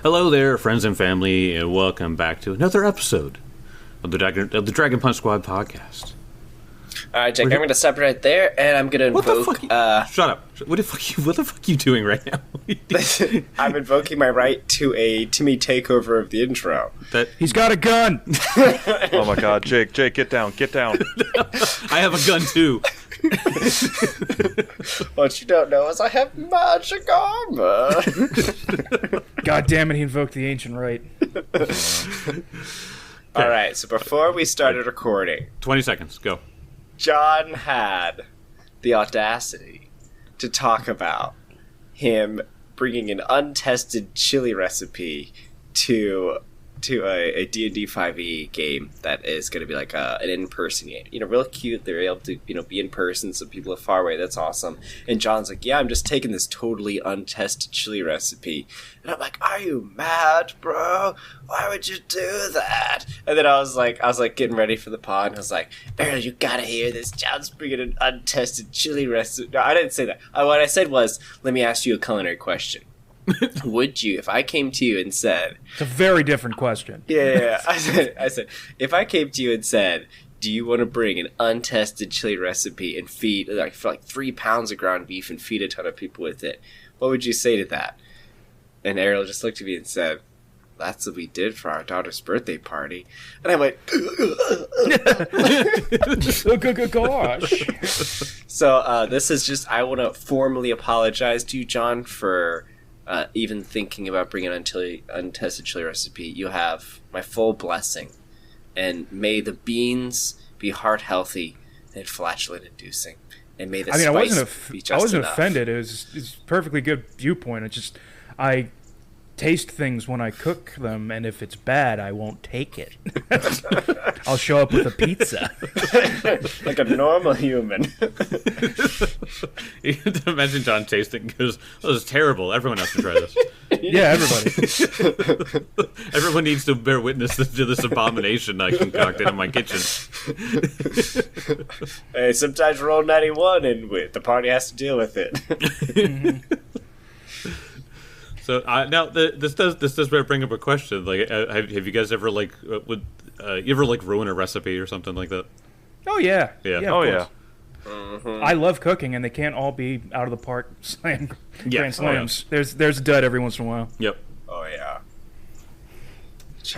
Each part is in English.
Hello there, friends and family, and welcome back to another episode of the Dragon Punch Squad podcast. All right, Jake, I'm going to stop right there, and I'm going to invoke... What the fuck? Shut up. What the fuck are you doing right now? I'm invoking my right to a Timmy takeover of the intro. He's got a gun! Oh my god, Jake, get down. I have a gun too. What you don't know is I have magic armor. God damn it, he invoked the ancient right. Alright, so before we started recording... 20 seconds, go. John had the audacity to talk about him bringing an untested chili recipe to a D&D 5e game that is going to be like an in-person game. You know, real cute. They're able to, be in person. Some people are far away. That's awesome. And John's like, yeah, I'm just taking this totally untested chili recipe. And I'm like, are you mad, bro? Why would you do that? And then I was like getting ready for the pod. And I was like, Errol, you gotta hear this. John's bringing an untested chili recipe. No, I didn't say that. What I said was, let me ask you a culinary question. Would you, if I came to you and said... It's a very different question. Yeah. I said, if I came to you and said, do you want to bring an untested chili recipe and feed, for 3 pounds of ground beef and feed a ton of people with it, what would you say to that? And Ariel just looked at me and said, that's what we did for our daughter's birthday party. And I went, Gosh. So this is just, I want to formally apologize to you, John, for... even thinking about bringing an untested chili recipe. You have my full blessing. And may the beans be heart healthy and flatulent inducing. And may the spice be just I wasn't enough. offended. It's a perfectly good viewpoint. It's just, I taste things when I cook them, and if it's bad, I won't take it. I'll show up with a pizza. Like a normal human. You can imagine John tasting because this is terrible. Everyone has to try this. Yeah, everybody. Everyone needs to bear witness to this abomination I concocted in my kitchen. Hey, sometimes roll 91 and the party has to deal with it. Mm-hmm. So now this does bring up a question. Like, have you guys ever you ever ruin a recipe or something like that? Oh yeah. Yeah. Of course. Mm-hmm. I love cooking, and they can't all be out of the park grand slams. Oh, yeah. There's a dud every once in a while. Yep. Oh yeah.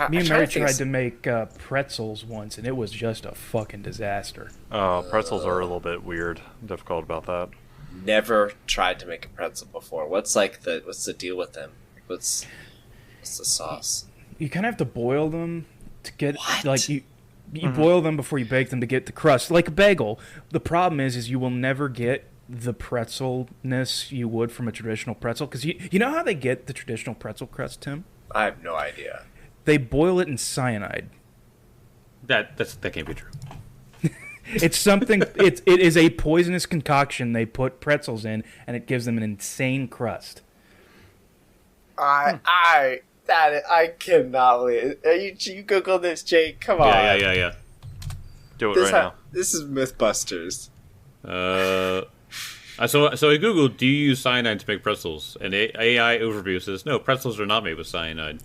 Me and Mary tried to make pretzels once, and it was just a fucking disaster. Oh, pretzels are a little bit weird, difficult about that. Never tried to make a pretzel before. What's the deal with them? What's the sauce? You kind of have to boil them to get you Mm-hmm. boil them before you bake them to get the crust, like a bagel. The problem is you will never get the pretzelness you would from a traditional pretzel, because you know how they get the traditional pretzel crust, Tim? I have no idea. They boil it in cyanide. That can't be true. It's something. It is a poisonous concoction they put pretzels in, and it gives them an insane crust. I cannot believe it. You Google this, Jake. Come on. Yeah. Do it right now. This is Mythbusters. So I googled, do you use cyanide to make pretzels? And AI overview says, no, pretzels are not made with cyanide.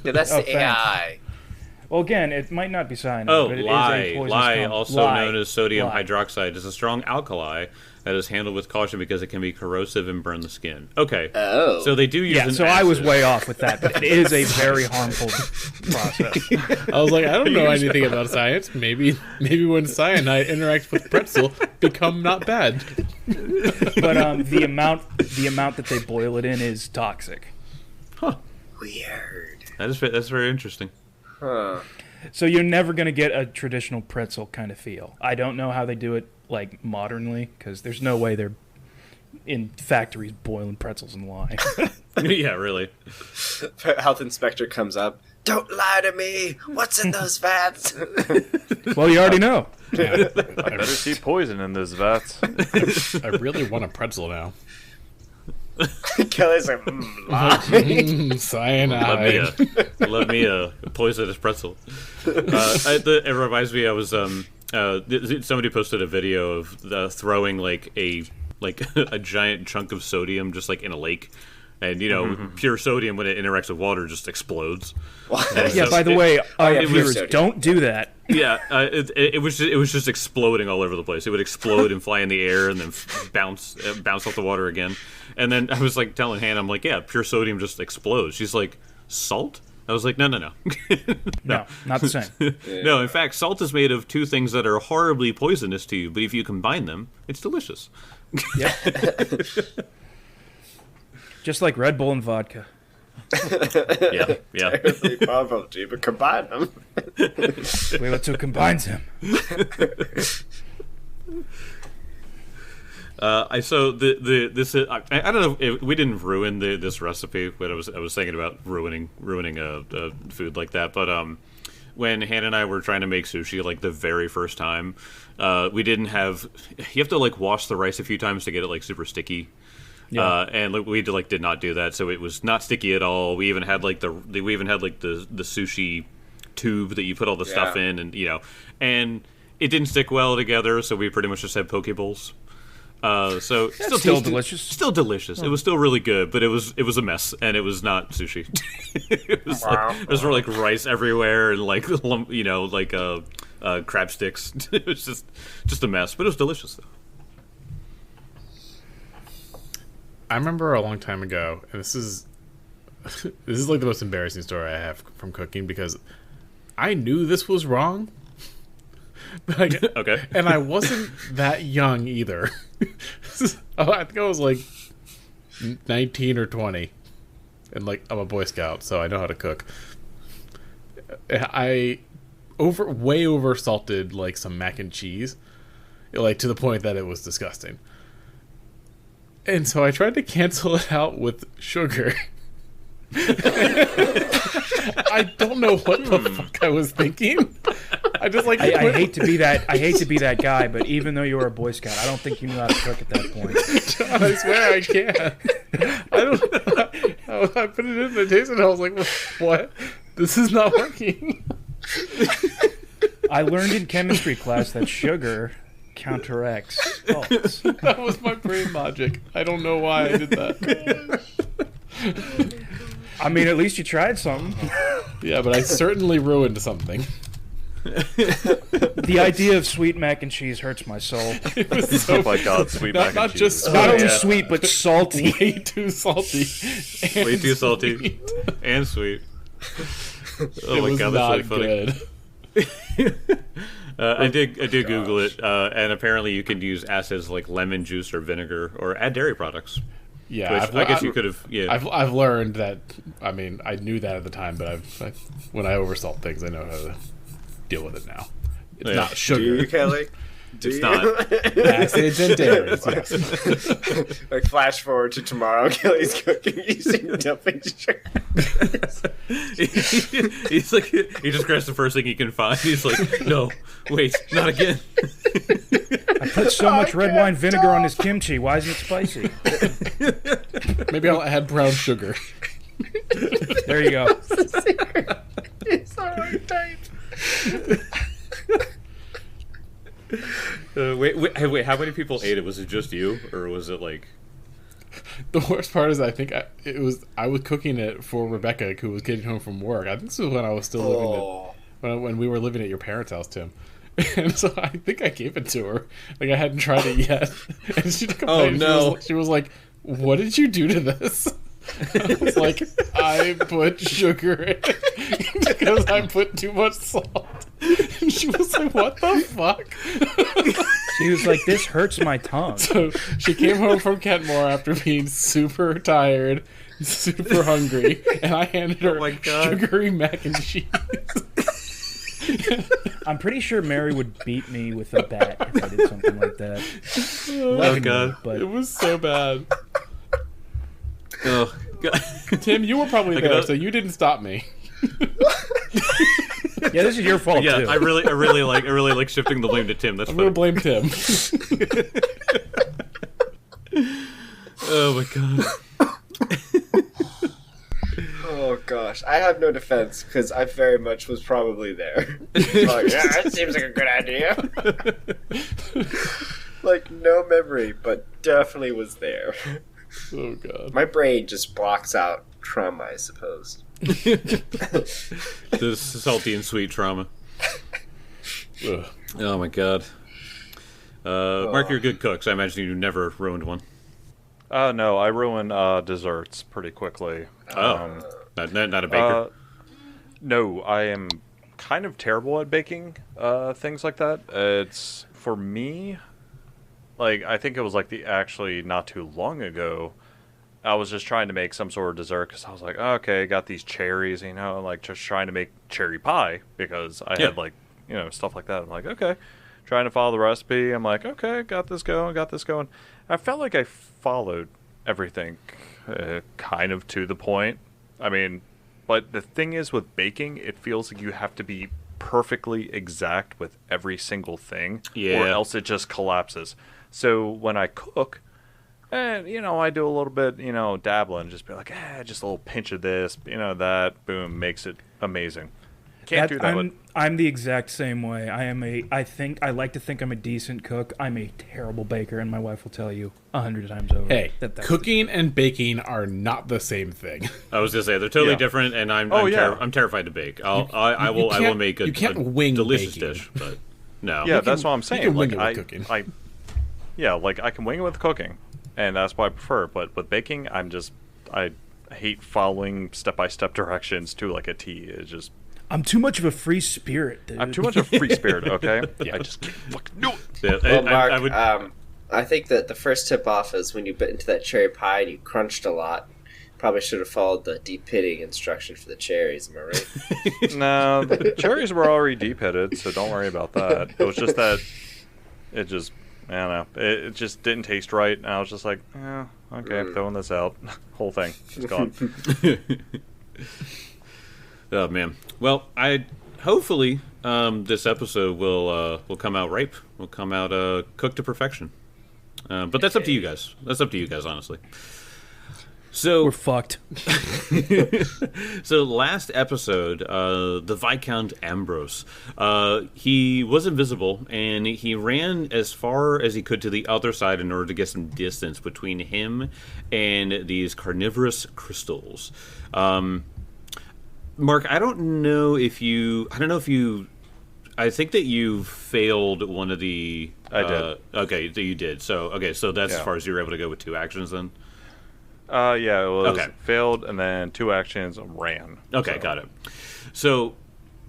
Yeah, that's the AI. Well, again, it might not be cyanide, but it is a poisonous also known as sodium hydroxide, is a strong alkali that is handled with caution because it can be corrosive and burn the skin. Okay. Oh. So they do use an so acid. I was way off with that, but it is a very harmful process. I was like, I don't know anything about science. Maybe when cyanide interacts with pretzel, become not bad. But the amount that they boil it in is toxic. Huh. Weird. That's very interesting. Huh. So you're never going to get a traditional pretzel kind of feel. I don't know how they do it modernly, because there's no way they're in factories boiling pretzels in lye. Yeah, really. Health inspector comes up. Don't lie to me. What's in those vats? Well, you already know. Yeah. I better see poison in those vats. I really want a pretzel now. Kelly's like, lie. Cyanide. Let me a poisonous pretzel. It reminds me. I was somebody posted a video of throwing a giant chunk of sodium just in a lake, And pure sodium when it interacts with water just explodes. Yeah. By the way, pure viewers, sodium. don't do that. Yeah, it was just exploding all over the place. It would explode and fly in the air and then bounce off the water again. And then I was like telling Hannah, I'm like, yeah, pure sodium just explodes. She's like, salt? I was like, no. No, not the same. No, in fact, salt is made of two things that are horribly poisonous to you, but if you combine them, it's delicious. Yeah. Just like Red Bull and vodka. Yeah. Terribly poverty, but combine them. Wait, what's what combines them? I don't know if we didn't ruin this recipe, but I was thinking about ruining food like that. But when Hannah and I were trying to make sushi like the very first time, we didn't have. You have to like wash the rice a few times to get it like super sticky. Yeah. And we did not do that, so it was not sticky at all. We even had like the sushi tube that you put all the stuff in, and and it didn't stick well together. So we pretty much just had poke bowls. So Still delicious. Still delicious. It was still really good, but it was a mess, and it was not sushi. It was there was like rice everywhere and like crab sticks. It was just a mess, but it was delicious though. I remember a long time ago, and this is like the most embarrassing story I have from cooking because I knew this was wrong. Okay. And I wasn't that young either. I think I was like 19 or 20. And like I'm a Boy Scout, so I know how to cook. I way over salted like some mac and cheese. Like to the point that it was disgusting. And so I tried to cancel it out with sugar. I don't know what the fuck I was thinking. I just like I hate to be that guy, but even though you were a Boy Scout, I don't think you knew how to cook at that point. John, I swear I can't. I put it in the taste and I was like, what? This is not working. I learned in chemistry class that sugar counteracts salt. That was my brain logic. I don't know why I did that. I mean, at least you tried something. Yeah, but I certainly ruined something. The idea of sweet mac and cheese hurts my soul. It was so Oh my god, sweet mac and not cheese. just Not only yeah. sweet, but salty. way too salty. Way too salty sweet. and sweet. Oh It my was god, not that's really funny. good. I did Google it, and apparently you can use acids like lemon juice or vinegar, or add dairy products. Yeah, Which I guess you could have. Yeah, I've learned that. I mean, I knew that at the time, but when I oversalt things, I know how to deal with it now. It's Yeah. not Do sugar. you, Kelly? Do It's you? not. Acids and dairies. Yes. Like flash forward to tomorrow, Kelly's cooking using dumping sugar. He's like, he just grabs the first thing he can find. He's like, no, wait, not again. I put so much red wine vinegar on this kimchi. Why isn't it spicy? Maybe I'll add brown sugar. There you go. It's the right type. Wait, how many people ate it? Was it just you, or was it like? The worst part is I think I was cooking it for Rebecca, who was getting home from work. I think this was when I was still living when we were living at your parents' house, Tim. And so I think I gave it to her. Like I hadn't tried it yet, and she took a Oh, bite. no. She was like, "What did you do to this?" I was like, "I put sugar in it because I put too much salt." And she was like, "What the fuck?" She was like, "This hurts my tongue." So she came home from Kentmore after being super tired, super hungry, and I handed her my God. sugary mac and cheese. I'm pretty sure Mary would beat me with a bat if I did something like that. Oh God. But It was so bad. Oh God. Tim, you were probably Like there, a- so you didn't stop me. yeah, this is your fault Yeah, too. I really like shifting the blame to Tim. That's I'm funny. gonna blame Tim. Oh my God. Oh gosh, I have no defense because I very much was probably there. Like, yeah, that seems like a good idea. Like no memory, but definitely was there. Oh god. My brain just blocks out trauma, I suppose. This salty and sweet trauma. Ugh. Oh my god. Mark, you're a good cook, so I imagine you never ruined one. No, I ruin desserts pretty quickly. Not a baker. No, I am kind of terrible at baking things like that. It's for me, like I think it was like actually not too long ago. I was just trying to make some sort of dessert because I was like, oh, okay, I got these cherries, like just trying to make cherry pie because I had like stuff like that. I'm like, okay, trying to follow the recipe. I'm like, okay, got this going. I felt like I followed everything kind of to the point. I mean, but the thing is with baking, it feels like you have to be perfectly exact with every single thing, or else it just collapses. So when I cook, and I do a little bit, dabbling, just be like, just a little pinch of this, that, boom, makes it amazing. Can't do that. I'm the exact same way. I like to think I'm a decent cook. I'm a terrible baker, and my wife will tell you 100 times over. Hey, cooking and baking are not the same thing. I was gonna say they're totally different, and I'm terrified to bake. I will make a delicious dish, but no. Yeah, that's what I'm saying. You can wing it with cooking. I can wing it with cooking, and that's what I prefer. But with baking, I hate following step-by-step directions to like a T. It's just I'm too much of a free spirit, dude. I'm too much of a free spirit, okay? I just can't fucking do it. Yeah, well, Mark, I think that the first tip off is when you bit into that cherry pie and you crunched a lot. Probably should have followed the deep pitting instruction for the cherries. Am I right? No, the cherries were already deep pitted, so don't worry about that. It was just that I don't know. It just didn't taste right, and I was just like, okay, I'm throwing this out. Whole thing, just gone. Oh man. Well, hopefully this episode will come out ripe. Will come out cooked to perfection. But that's up to you guys. That's up to you guys, honestly. So we're fucked. So last episode, the Viscount Ambrose, he was invisible and he ran as far as he could to the other side in order to get some distance between him and these carnivorous crystals. Mark, I don't know if you. I think that you failed one of the. I did. Okay, you did. So that's as far as you were able to go with 2 actions then. Yeah, it was failed, and then 2 actions, ran. Okay, got it. So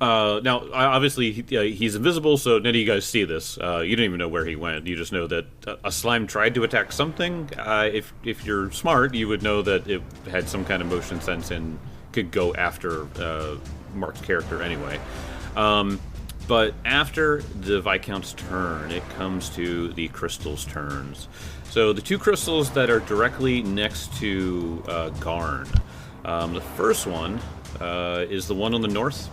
now, obviously, he's invisible. So none of you guys see this. You don't even know where he went. You just know that a slime tried to attack something. If you're smart, you would know that it had some kind of motion sense and could go after Mark's character anyway. But after the Viscount's turn, it comes to the crystals' turns. So the 2 crystals that are directly next to Garn. The first one is the one on the north.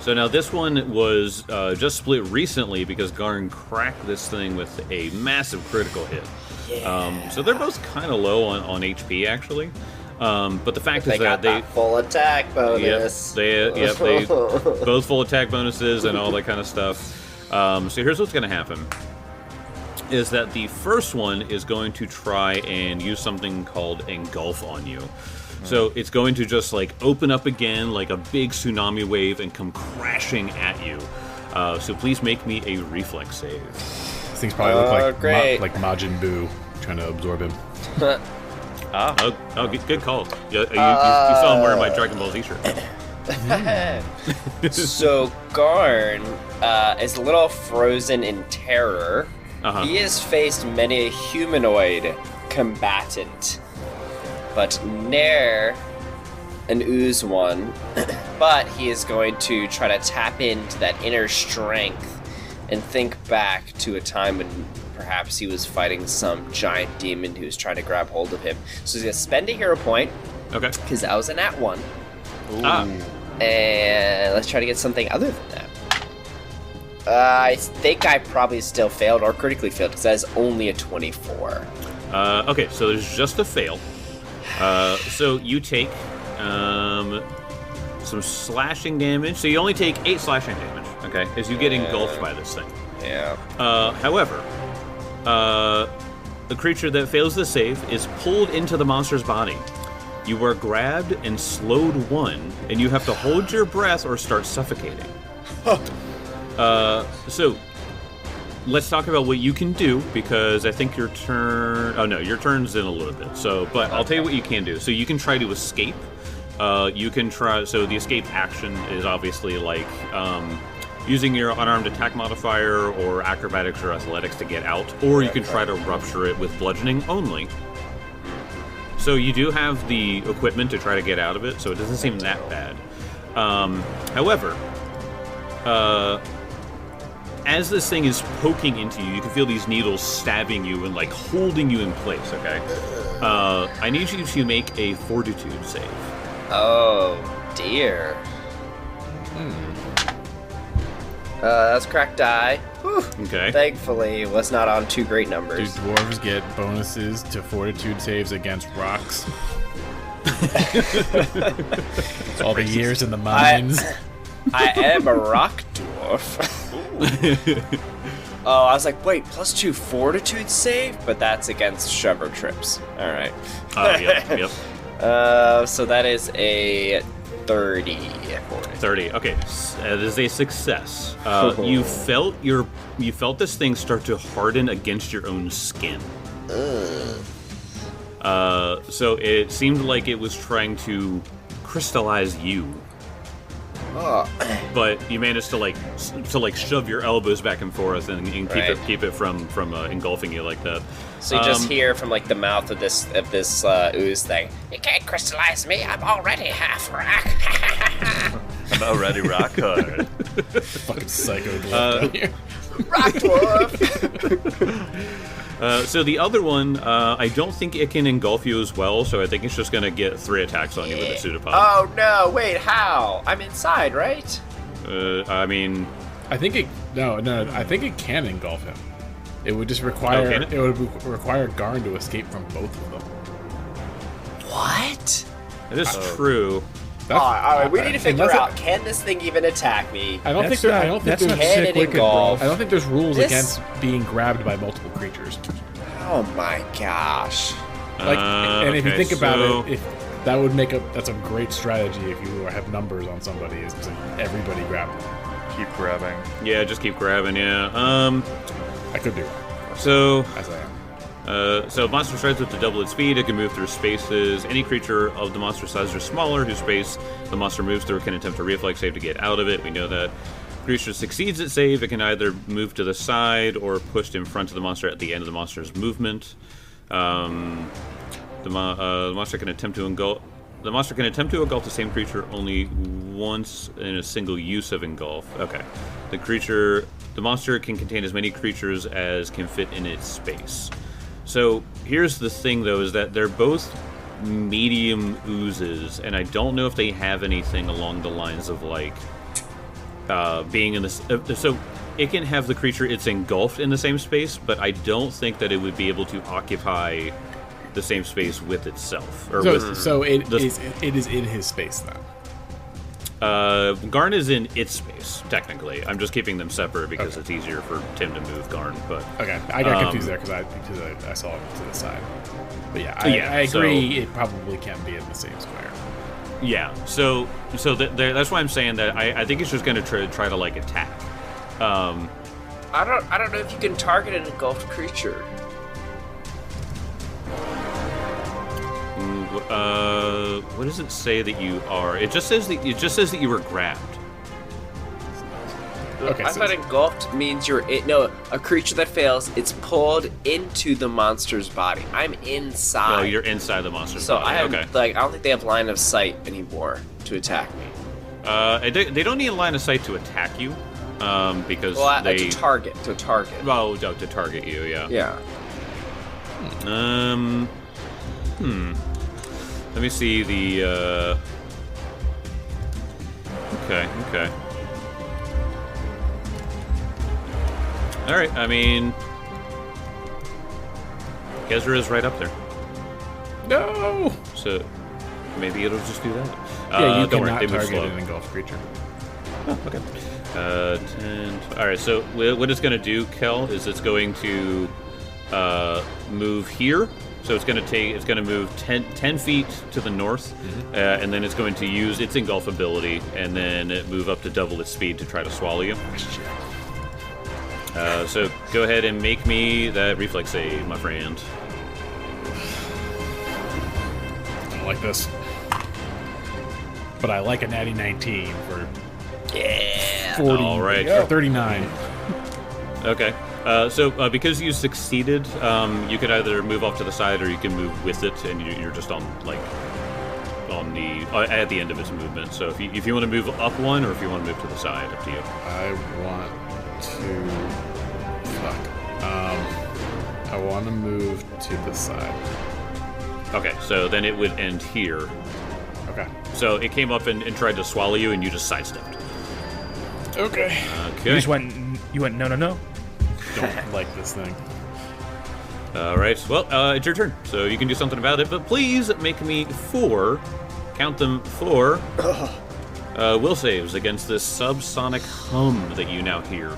So now this one was just split recently because Garn cracked this thing with a massive critical hit. Yeah. So they're both kind of low on HP actually. But the fact is that they full attack bonus. Yep, they both full attack bonuses and all that kind of stuff. So here's what's going to happen. Is that the first one is going to try and use something called Engulf on you. So it's going to just like open up again like a big tsunami wave and come crashing at you. So please make me a reflex save. These things probably look like Majin Buu trying to absorb him. Good call. You saw him wearing my Dragon Ball Z shirt. So Garn is a little frozen in terror. He has faced many a humanoid combatant, but ne'er an ooze one. But he is going to try to tap into that inner strength and think back to a time when perhaps he was fighting some giant demon who was trying to grab hold of him. So he's going to spend a hero point. Okay. Because that was a nat 1. Ooh. And let's try to get something other than that. I think I probably still failed or critically failed because that is only a 24. Okay, so there's just a fail. So you take some slashing damage. So you only take 8 slashing damage, okay, as you get engulfed by this thing. Yeah. However, a creature that fails the save is pulled into the monster's body. You are grabbed and slowed 1, and you have to hold your breath or start suffocating. So, let's talk about what you can do, because I think your turn... Oh, no, your turn's in a little bit. So, but I'll tell you what you can do. So you can try to escape. You can try... So the escape action is obviously like using your unarmed attack modifier or acrobatics or athletics to get out, or you can try to rupture it with bludgeoning only. So you do have the equipment to try to get out of it, so it doesn't seem that bad. However, as this thing is poking into you, you can feel these needles stabbing you and like holding you in place, okay? I need you to make a fortitude save. Oh, dear. That's cracked die. Whew. Okay. Thankfully, it was not on 2 great Do numbers. dwarves get bonuses to fortitude saves against rocks? All the years in the mines. I am a rock dwarf. Oh, I was like, wait, +2 fortitude save? But that's against shove trips. All right. Yep. So that is a 30. 30. Okay, that is a success. You felt this thing start to harden against your own skin. So it seemed like it was trying to crystallize you. But you managed to like shove your elbows back and forth and keep it from engulfing you like that. So you just hear from like the mouth of this ooze thing. You can't crystallize me. I'm already half rock. I'm already rock hard. Fucking psycho dwarf down here. Rock dwarf. So the other one, I don't think it can engulf you as well, so I think it's just gonna get 3 attacks on you with a pseudopod. Oh no! Wait, how? I'm inside, right? I mean, I think it I think it can engulf him. It would just require it would require Garn to escape from both of them. What? it is true. All right, we need to figure unless out, can this thing even attack me? I don't think there's sick wicked golf. I don't think there's rules This- against being grabbed by multiple creatures. Oh my gosh. Like, and if you okay, think about so- it, if that would that's a great strategy if you have numbers on somebody, is to everybody grab them. Keep grabbing. Yeah, just keep grabbing. Yeah. I could be wrong, So. as I am. So monster strides with to double its speed. It can move through spaces. Any creature of the monster size or smaller whose space the monster moves through can attempt a reflex save to get out of it. We know that. Creature succeeds its save. It can either move to the side or pushed in front of the monster at the end of the monster's movement. The monster can attempt to engulf. The monster can attempt to engulf the same creature only once in a single use of engulf. Okay. The monster can contain as many creatures as can fit in its space. So here's the thing, though, is that they're both medium oozes, and I don't know if they have anything along the lines of like being in this. So it can have the creature it's engulfed in the same space, but I don't think that it would be able to occupy the same space with itself. Or So it is in his space then. Garn is in its space, technically. I'm just keeping them separate because it's easier for Tim to move Garn. But Okay, I got confused there because I saw it to the side. But yeah, I agree. It probably can be in the same square. yeah, so that's why I'm saying that I think it's just going to try to like attack. I don't know if you can target an engulfed creature. What does it say that you are? It just says that you were grabbed. Okay, I thought engulfed means a creature that fails, it's pulled into the monster's body. I'm inside. Oh, you're inside the monster's so body. I have, Okay. I don't think they have line of sight anymore to attack me. They don't need a line of sight to attack you, because To target. Oh, to target you. Yeah. Yeah. Let me see the. Okay. All right. I mean, Gezra is right up there, No. so maybe it'll just do that. Yeah, you don't worry, cannot they move target slow. an engulfed creature. Okay. 10. All right. So what it's going to do, Kel, is it's going to move here. So it's going to move 10 feet to the north, and then it's going to use its engulf ability, and then move up to double its speed to try to swallow you. So go ahead and make me that reflex save, my friend. I don't like this. But I like a natty 19 for 40 All right. or 39. Okay. So because you succeeded, you can either move off to the side or you can move with it, and you're just on the at the end of its movement. So if you want to move up one or if you want to move to the side, up to you. I want to... I want to move to the side. Okay, so then it would end here. Okay. So it came up and tried to swallow you, and you just sidestepped. Okay. Okay. You just went. You went. No. Don't like this thing. All right. Well, it's your turn, so you can do something about it. But please make me 4. Count them 4. Will saves against this subsonic hum that you now hear.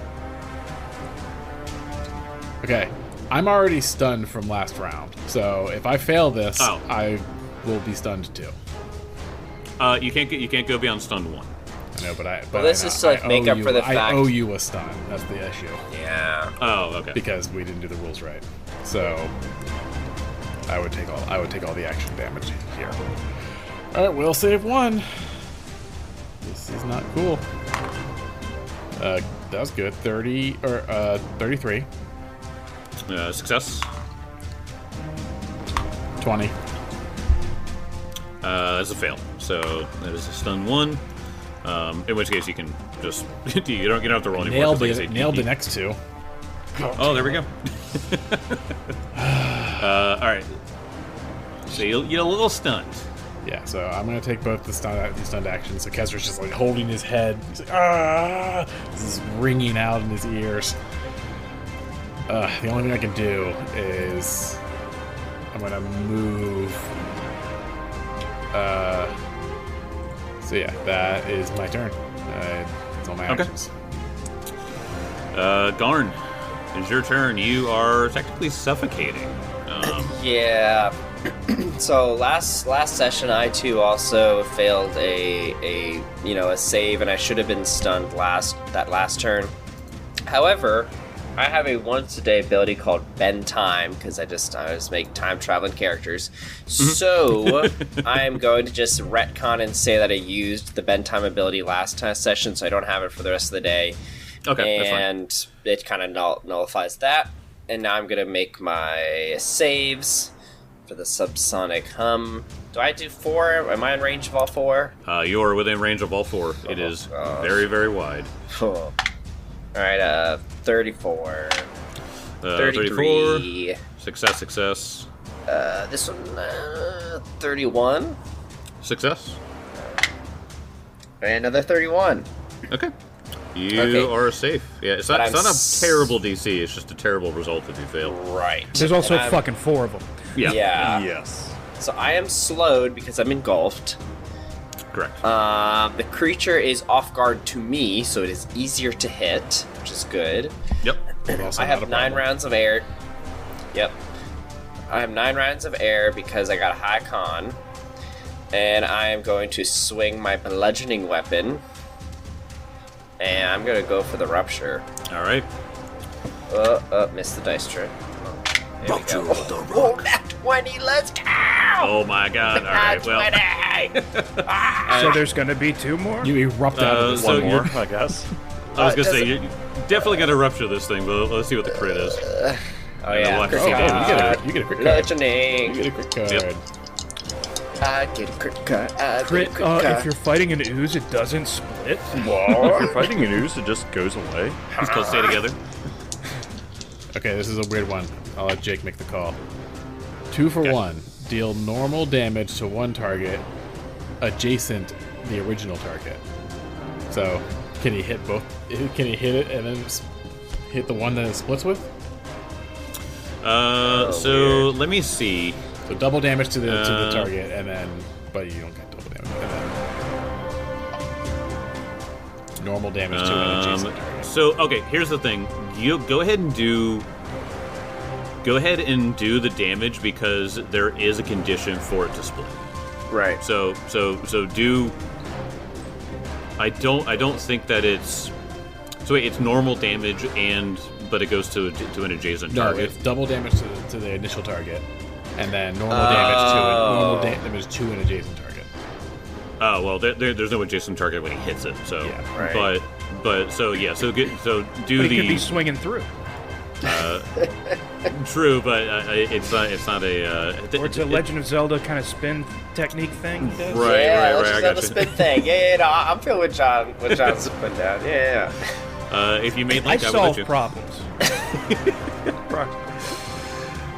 Okay. I'm already stunned from last round, so if I fail this, I will be stunned too. You can't go beyond stun 1. I know, but Well, this is to like make up for the fact. I owe you a stun. That's the issue. Yeah. Oh, okay. Because we didn't do the rules right. So I would take all the action damage here. All right, we'll save 1. This is not cool. That was good. 30 or 33. Success. 20. That's a fail. So that is a stun 1. In which case you can just you don't have to roll anymore. Nailed the next 2. Oh, there we go. All right. So you're a little stunned. Yeah, so I'm gonna take both the stunned actions. So Kesser's just like holding his head. He's like, ah! This is ringing out in his ears. The only thing I can do is I'm gonna move. So yeah, that is my turn. That's all my actions. Garn, it's your turn. You are technically suffocating. Yeah. So last session, I too also failed a save, and I should have been stunned that last turn. However, I have a once-a-day ability called Bend Time, because I just make time-traveling characters. So I'm going to just retcon and say that I used the Bend Time ability last session, so I don't have it for the rest of the day. Okay, that's fine. And it kind of nullifies that. And now I'm going to make my saves for the subsonic hum. Do I do 4? Am I in range of all 4? You are within range of all 4. It is very, very wide. All right, 34. 34. Success. This one, 31. Success. And another 31. Okay. You are safe. Yeah, it's not a terrible DC. It's just a terrible result if you fail. Right. There's also fucking 4 of them. Yeah. Yes. So I am slowed because I'm engulfed. Correct. The creature is off guard to me, so it is easier to hit, which is good. Yep. I have 9 rounds of air. Yep. I have 9 rounds of air because I got a high con. And I am going to swing my bludgeoning weapon. And I'm going to go for the rupture. All right. Missed the dice trick. There we go. Oh, nat 20, let's go! Oh my god. All right, well. So there's gonna be 2 more. You erupt out of this. so One more, I guess. I was going to say, you're definitely going to rupture this thing, but let's see what the crit is. Oh, And yeah. we'll have to Crit see card. damage. You get a crit card. Bludgeoning. You get a crit card. Yep. I get a crit card. Crit, if you're fighting an ooze, it doesn't split. If you're fighting an ooze, it just goes away. Let's go stay together. Okay, this is a weird one. I'll let Jake make the call. 2 for 1. Deal normal damage to one target adjacent the original target. So, can he hit both? Can he hit it and then hit the one that it splits with? So let me see. So double damage to the target, and then, but you don't get double damage. And then normal damage to an adjacent target. So okay, here's the thing. You go ahead and do. go ahead and do the damage because there is a condition for it to split. Right. So do. I don't think that it's. So wait, it's normal damage but it goes to an adjacent No, target. it's double damage to the initial target, and then normal damage to an adjacent target. Oh well, there's no adjacent target when he hits it. So Yeah, right. But so yeah, so do But the. he could be swinging through. True, but it's not a. Or it's a Legend of Zelda kind of spin technique thing. Right, Yeah, let's I just have got the you. spin thing. Yeah, no, I'm feeling with John. What John's putting down. Yeah. If you made I Link, I would let solve you. problems.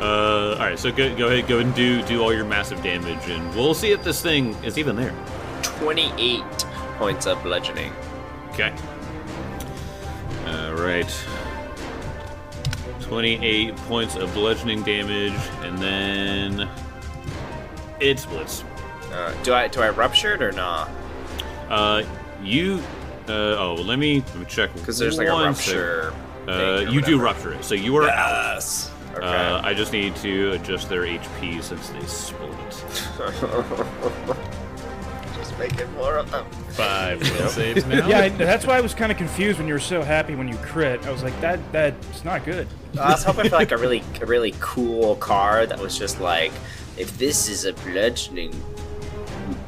All right, so go ahead and do all your massive damage, and we'll see if this thing is even there. 28 points of bludgeoning. Okay. All right. 28 points of bludgeoning damage, and then it splits. Do I rupture it or not? Let me check. Because there's like a one rupture. thing or you do whatever. rupture it, so you are out. Yes. Okay. I just need to adjust their HP since they split. Just making more of them. 5 will saves now. Yeah, that's why I was kind of confused when you were so happy when you crit. I was like, that's not good. I was hoping for like a really cool card that was just like, if this is a bludgeoning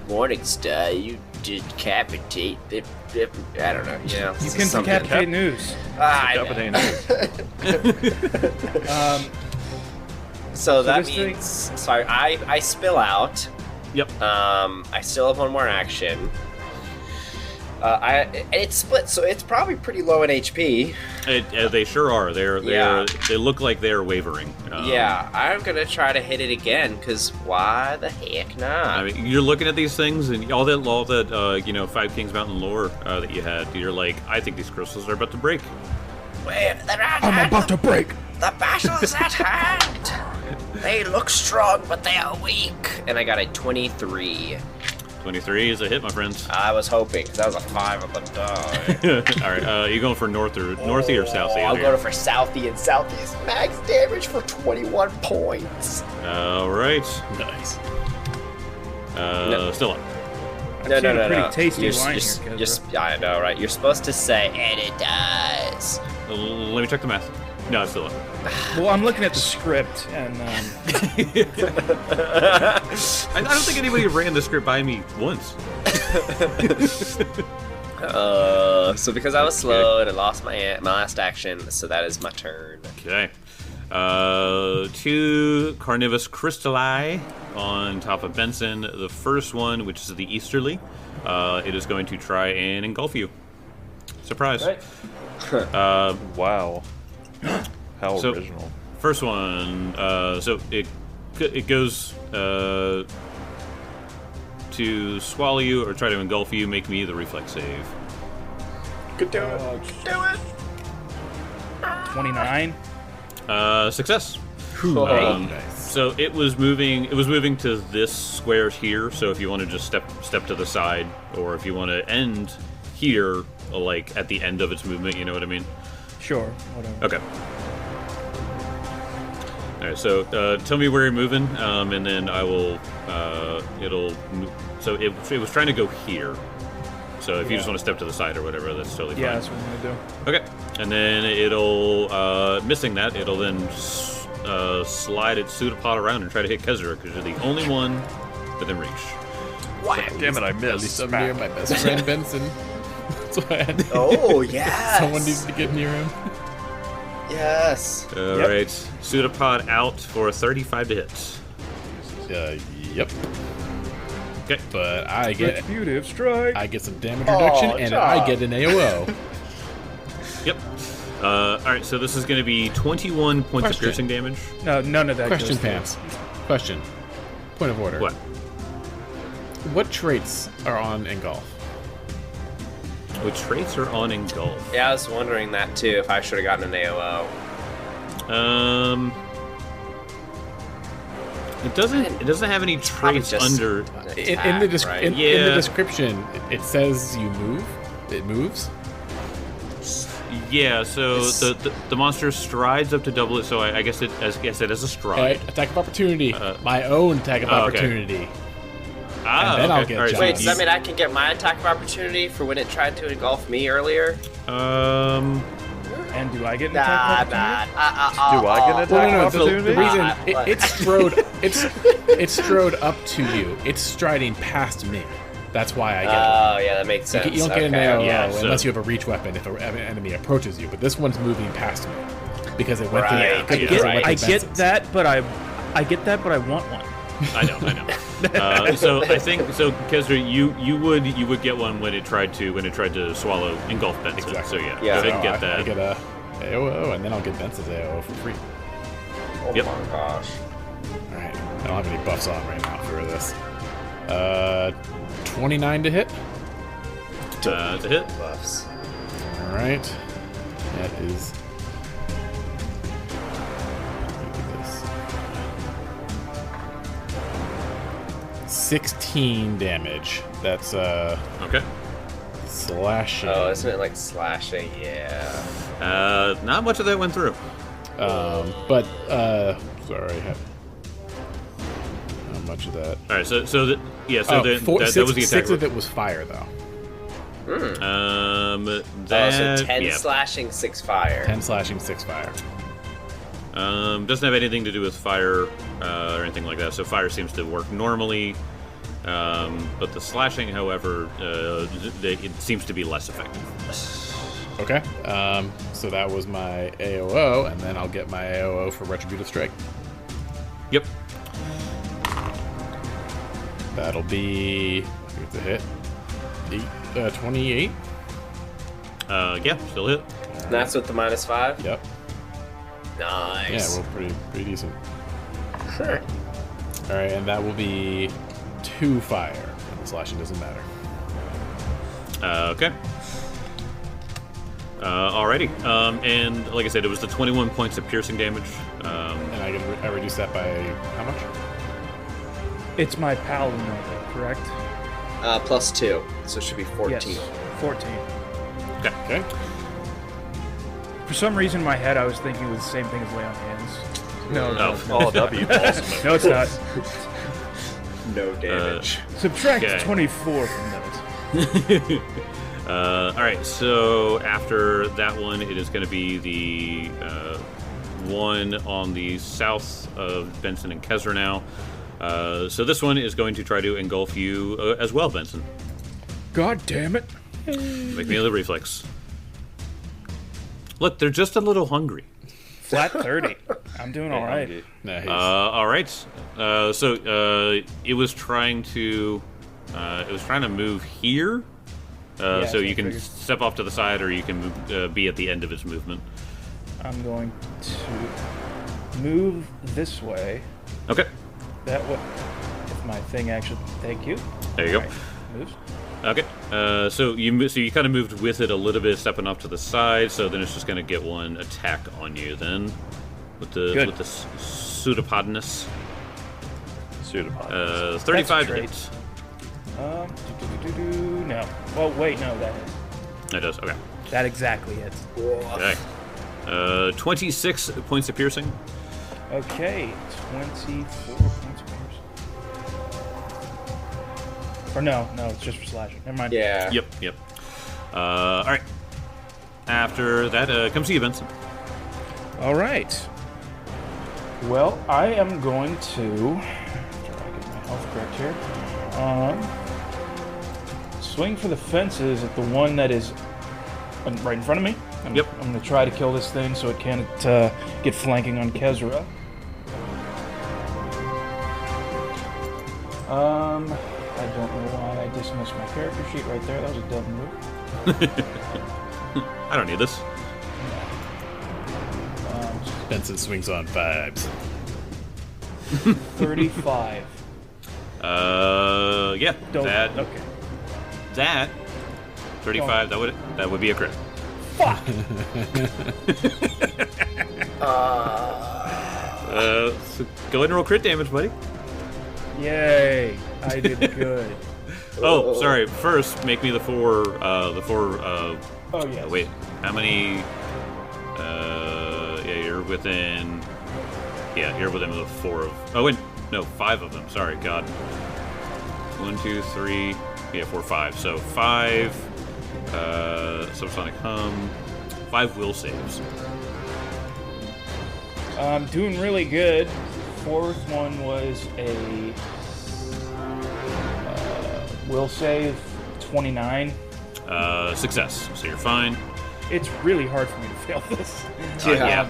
morning star, you decapitate. I don't know. You know, You can something. decapitate news. I know. So that this thing- means, sorry, I spill out. Yep. I still have one more action. And it's split, so it's probably pretty low in HP. They sure are. Yeah. They look like they're wavering. Yeah, I'm gonna try to hit it again, because why the heck not? I mean, you're looking at these things and all that Five Kings Mountain lore that you had. You're like, I think these crystals are about to break. Wait, they're at I'm hand. about to break. The battle is at hand. They look strong, but they are weak. And I got a 23. 23 is a hit, my friends. I was hoping, because that was a 5 on the die. All right, you going for northy or southy? I'll go for Southie, and Southie is max damage for 21 points. All right. Nice. Still up. No. seen a pretty tasty line here, I know, right? You're supposed to say, and it does. Let me check the math. No, it's still up. Well, I'm looking at the script, and I don't think anybody ran the script by me once. So because I was slow and I lost my last action, so that is my turn. Okay. 2 Carnivus Crystalli on top of Benson. The first one, which is the Easterly, it is going to try and engulf you. Surprise. Wow. How So- original. First one, so it goes to swallow you or try to engulf you. Make me the reflex save. Could do it. Do it. 29. Success. Oh, So it was moving to this square here. So if you want to just step to the side, or if you want to end here, like at the end of its movement, you know what I mean? Sure, whatever. Okay. All right. So tell me where you're moving, and then I will. So it was trying to go here. So if you just want to step to the side or whatever, that's totally Yeah, fine. that's what I'm gonna do. Okay. And then it'll missing that. It'll then slide its pseudopod around and try to hit Kezra because you're the only one within reach. Damn it, I At missed. least I'm near my best friend Benson. That's why I had to Oh, yes. Someone needs to get near him. Yes. All right. Pseudopod out for 35 to hit. Yep. Okay. But I get Retributive strike. some damage reduction, and John. I get an AOO. Yep. All right. So this is going to be 21 points of Question. piercing damage. No, none of that. Question, goes Pants. Question. Point of order. What? What traits are on Engulf? Which traits are on engulf? Yeah, I was wondering that too, if I should have gotten an AOO. It doesn't have any Probably traits just under. In attack, the right? in Yeah. the description, it says you move. It moves. Yeah, so the monster strides up to double it, so I guess it as a stride. Right, attack of opportunity. My own attack of okay. opportunity. Ah, And then okay. I'll get All right, John's. Wait, does that mean I can get my attack of opportunity for when it tried to engulf me earlier? And do I get an Nah, attack? nah. Do I get an attack Well, no, of the opportunity? reason it's strode up to you. It's striding past me. That's why I get it. Oh, yeah, that makes sense. You don't get an Okay. AOO Yeah, so- unless you have a reach weapon if an enemy approaches you. But this one's moving past me because it went Right, through. yeah, because it right. went I through get Benson's. that, but I get that, but I want one. I know. So I think Kezra, you would get one when it tried to swallow engulf Benson. Exactly. So yeah, Yeah. go ahead and get that. I get a AOO, and then I'll get Benson's AOO for free. Oh Yep. my gosh. All right. I don't have any buffs on right now for this. 29 to hit. To hit. Buffs. All right. That is. Look at this. 16 damage. That's Okay. slashing. Oh, isn't it like slashing? Yeah. Not much of that went through. But sorry. How much of that? All right. So that was the attack. Six of it was fire, though. That So 10 yeah. slashing, 6 fire. 10 slashing, 6 fire. Doesn't have anything to do with fire or anything like that. So fire seems to work normally. But the slashing, however, it seems to be less effective. Okay. So that was my AOO, and then I'll get my AOO for Retributive Strike. Yep. That'll be. Here's a hit. 28. Yeah, still hit. And that's with the -5? Yep. Nice. Yeah, we're pretty decent. All right, and that will be 2 fire. And the slashing doesn't matter. Okay. Alrighty. And like I said, it was the 21 points of piercing damage. And I reduce that by how much? It's my paladin level, correct? +2, so it should be 14. Yes, 14. Okay. For some reason, in my head, I was thinking it was the same thing as lay on hands. No, Oh. Oh, that'd be awesome. no, it's not. No damage. Subtract Okay. 24 from that. All right. So after that one, it is going to be the one on the south of Benson and Kezra now. So this one is going to try to engulf you as well, Benson. God damn it. Make me another reflex. Look, they're just a little hungry. Flat 30. I'm doing all right. Nice. All right. So it was trying to move here. Yeah, So I you can figured. step off to the side, or you can move, be at the end of its movement. I'm going to move this way. Okay. That way. If my thing actually. Thank you. There you go. All right, moves. Okay. So you kind of moved with it a little bit, stepping off to the side. So then it's just going to get one attack on you then, with Good. the pseudopodness. Pseudopod. 35 That's hits. No. Well, wait, no, that is. That does. Okay. That exactly is. Okay. 26 points of piercing. Okay, 24 points of piercing. Or no, it's just for slashing. Never mind. Yeah. Yep. All right. After that, comes to you, Benson. All right. Well, I am going to. Try to get my health correct here. Swing for the fences at the one that is right in front of me. Yep. I'm going to try to kill this thing so it can't get flanking on Kezra. I don't know why I dismissed my character sheet right there. That was a dumb move. I don't need this. Benson swings on 5s. 35. Yeah. Don't. That Okay. 35. That would be a crit. Fuck. So go ahead and roll crit damage, buddy. Yay! I did good. Oh, sorry. First, make me the four. Oh yeah. Wait, how many? Yeah, you're within. Yeah, you're within the 4 of. Oh wait, no, 5 of them. Sorry, God. 1, 2, 3. Yeah, 4, 5. So 5. Subsonic hum. 5 will saves. I'm doing really good. Fourth one was a will save 29. Success. So you're fine. It's really hard for me to fail this. Yeah,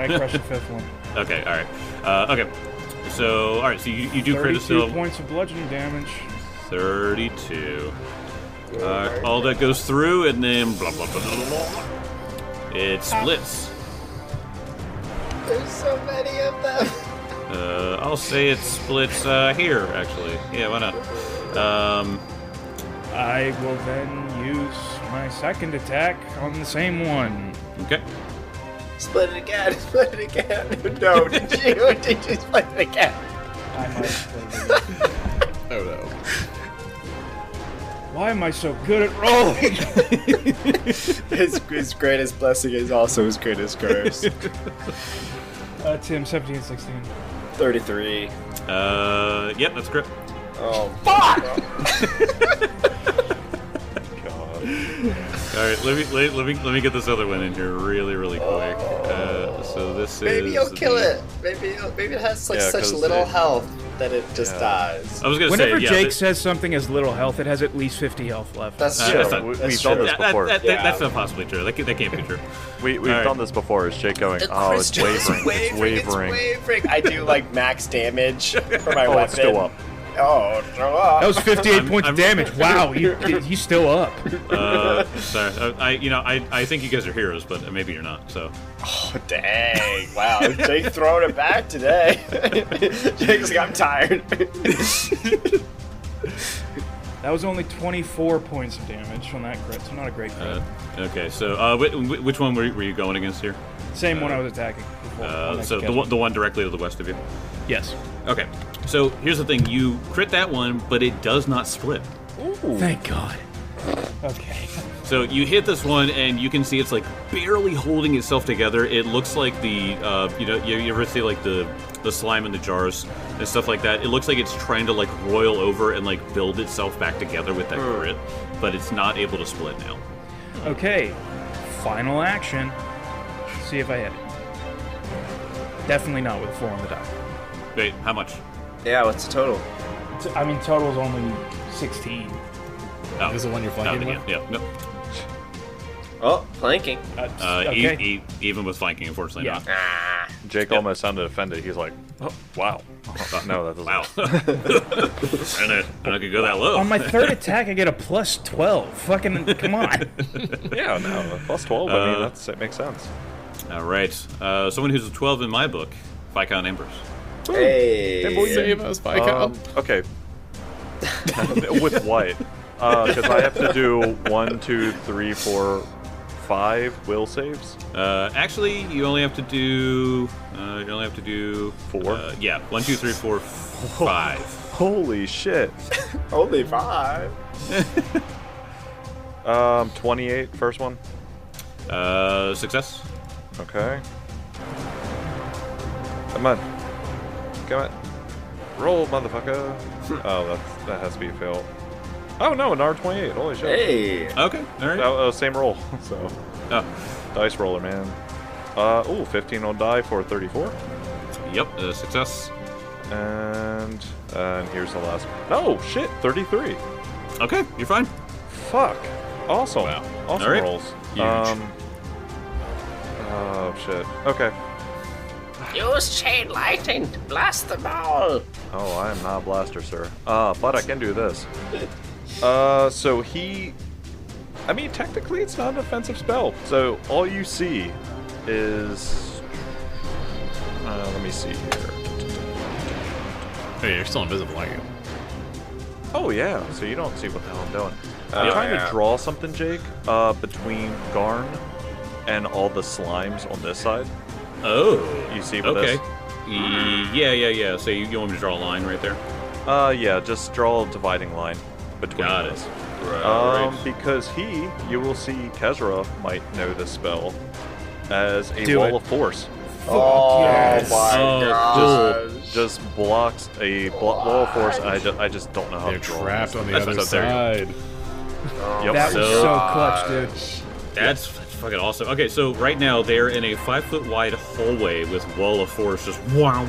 I crushed the 5th one. Okay, all right. Okay. So, all right. So you do crit 32 still. points of bludgeoning damage. 32. All that goes through, and then blah blah blah blah blah. It splits. There's so many of them. I'll say it splits here, actually. Yeah, why not? I will then use my second attack on the same one. Okay. Split it again. Split it again. No, did you? Did you split it again? I might split it again. Oh no. Why am I so good at rolling? His greatest blessing is also his greatest curse. Tim, 17, 16. 33. Yep, that's correct. Oh, Fuck! God. All right, let me get this other one in here really quick. So this maybe is. you'll kill it. Maybe it has like Yeah, such 'cause little it- health that it just dies. I was gonna Whenever say, yeah, Jake says something has little health, it has at least 50 health left. That's Uh, true. that's not- we've That's done true. this before. That's not possibly true. That can't be true. We've Alright. done this before. Is Jake going? The Oh, it's crystal is wavering. It's wavering. It's wavering. I do like max damage for my Oh, weapon. it's still up. Oh, it's still up. That was 58 points I'm- of damage. Wow, he's still up. Sorry, I think you guys are heroes, but maybe you're not. So. Oh, dang. Wow. Jake throwing it back today. Jake's like, I'm tired. That was only 24 points of damage on that crit, so not a great crit. Okay, so which one were you going against here? Same one I was attacking before. on that So catch. the one directly to the west of you. Yes. Okay, so here's the thing: you crit that one, but it does not split. Thank God. Okay. So you hit this one, and you can see it's like barely holding itself together. It looks like the you ever see like the slime in the jars and stuff like that. It looks like it's trying to like roil over and like build itself back together with that crit, but it's not able to split now. Okay. Final action. See if I hit it. Definitely not with a 4 on the die. Wait, how much? Yeah, what's the total? I mean, total's only 16. Oh, This is the one you're flanking then with? yeah, no. Oh, flanking. Okay. Even with flanking, unfortunately Yeah. not. Ah. Jake almost sounded offended. He's like, oh, "Wow, no, that doesn't." Wow. I could go that low. On my third attack, I get a plus 12. Fucking, come on. Yeah, no, plus 12. I mean, it makes sense. All right. Someone who's a 12 in my book, Viscount Ambrose. Hey. Save us, Viscount. Okay. With what? Because I have to do 1, 2, 3, 4, 5 will saves. Actually, you only have to do. 4? Yeah, 1, 2, 3, 4, 5. Holy shit. Only 5. 28, first one. Success. Okay. Come on. Roll, motherfucker. Oh, that has to be a fail. Oh no, an R28. Holy shit. Hey. Okay. All right. Same roll. So, Oh, dice roller, man. 15 on die for 34. yep. Success. And here's the last one. No, shit, 33. Okay, you're fine. Fuck. Awesome. Wow. Awesome All right. rolls. Huge. Oh shit. Okay. Use chain lightning to blast them all. Oh, I am not a blaster, sir. But I can do this. So he... I mean, technically it's not an offensive spell. So all you see is... let me see here. Hey, you're still invisible, aren't you? Oh, yeah. So you don't see what the hell I'm doing. Oh, I'm trying yeah. to draw something, Jake, between Garn and all the slimes on this side. Oh. You see with Okay. this? Yeah. So you want me to draw a line right there? Yeah, just draw a dividing line. between Got it. us. Right. Because you will see Kezra might know this spell as a Do wall it. of force. Oh yes. my Oh, gosh. Just blocks a wall of force. I just don't know how They're to draw trapped this. on the That's other what's up, there side. Yep. That was So- so clutch, dude. That's fucking awesome. Okay, so right now they're in a 5-foot wide hallway with wall of force just wow.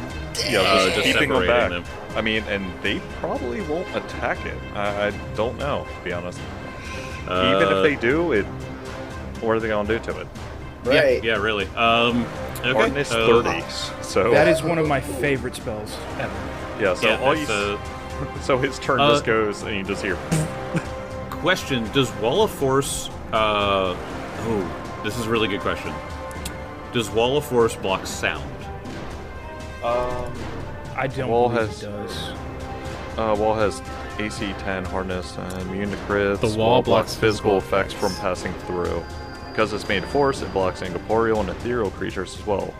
Yeah, just just keeping them separating back. them. I mean, and they probably won't attack it. I don't know, to be honest. Even if they do, what are they gonna do to it? Right. Yeah, really. Okay. Hardness 30. So That is one of my favorite spells ever. yeah. So Yeah, all you that's, so his turn just goes, and you just hear. question: does Wall of Force? Oh, this is a really good question. Does Wall of Force block sound? I don't Wall believe has- it does. Wall has AC 10 hardness and immune to crits. The wall blocks physical physical effects from effects. passing through. Because it's made of force, it blocks incorporeal and ethereal creatures as well.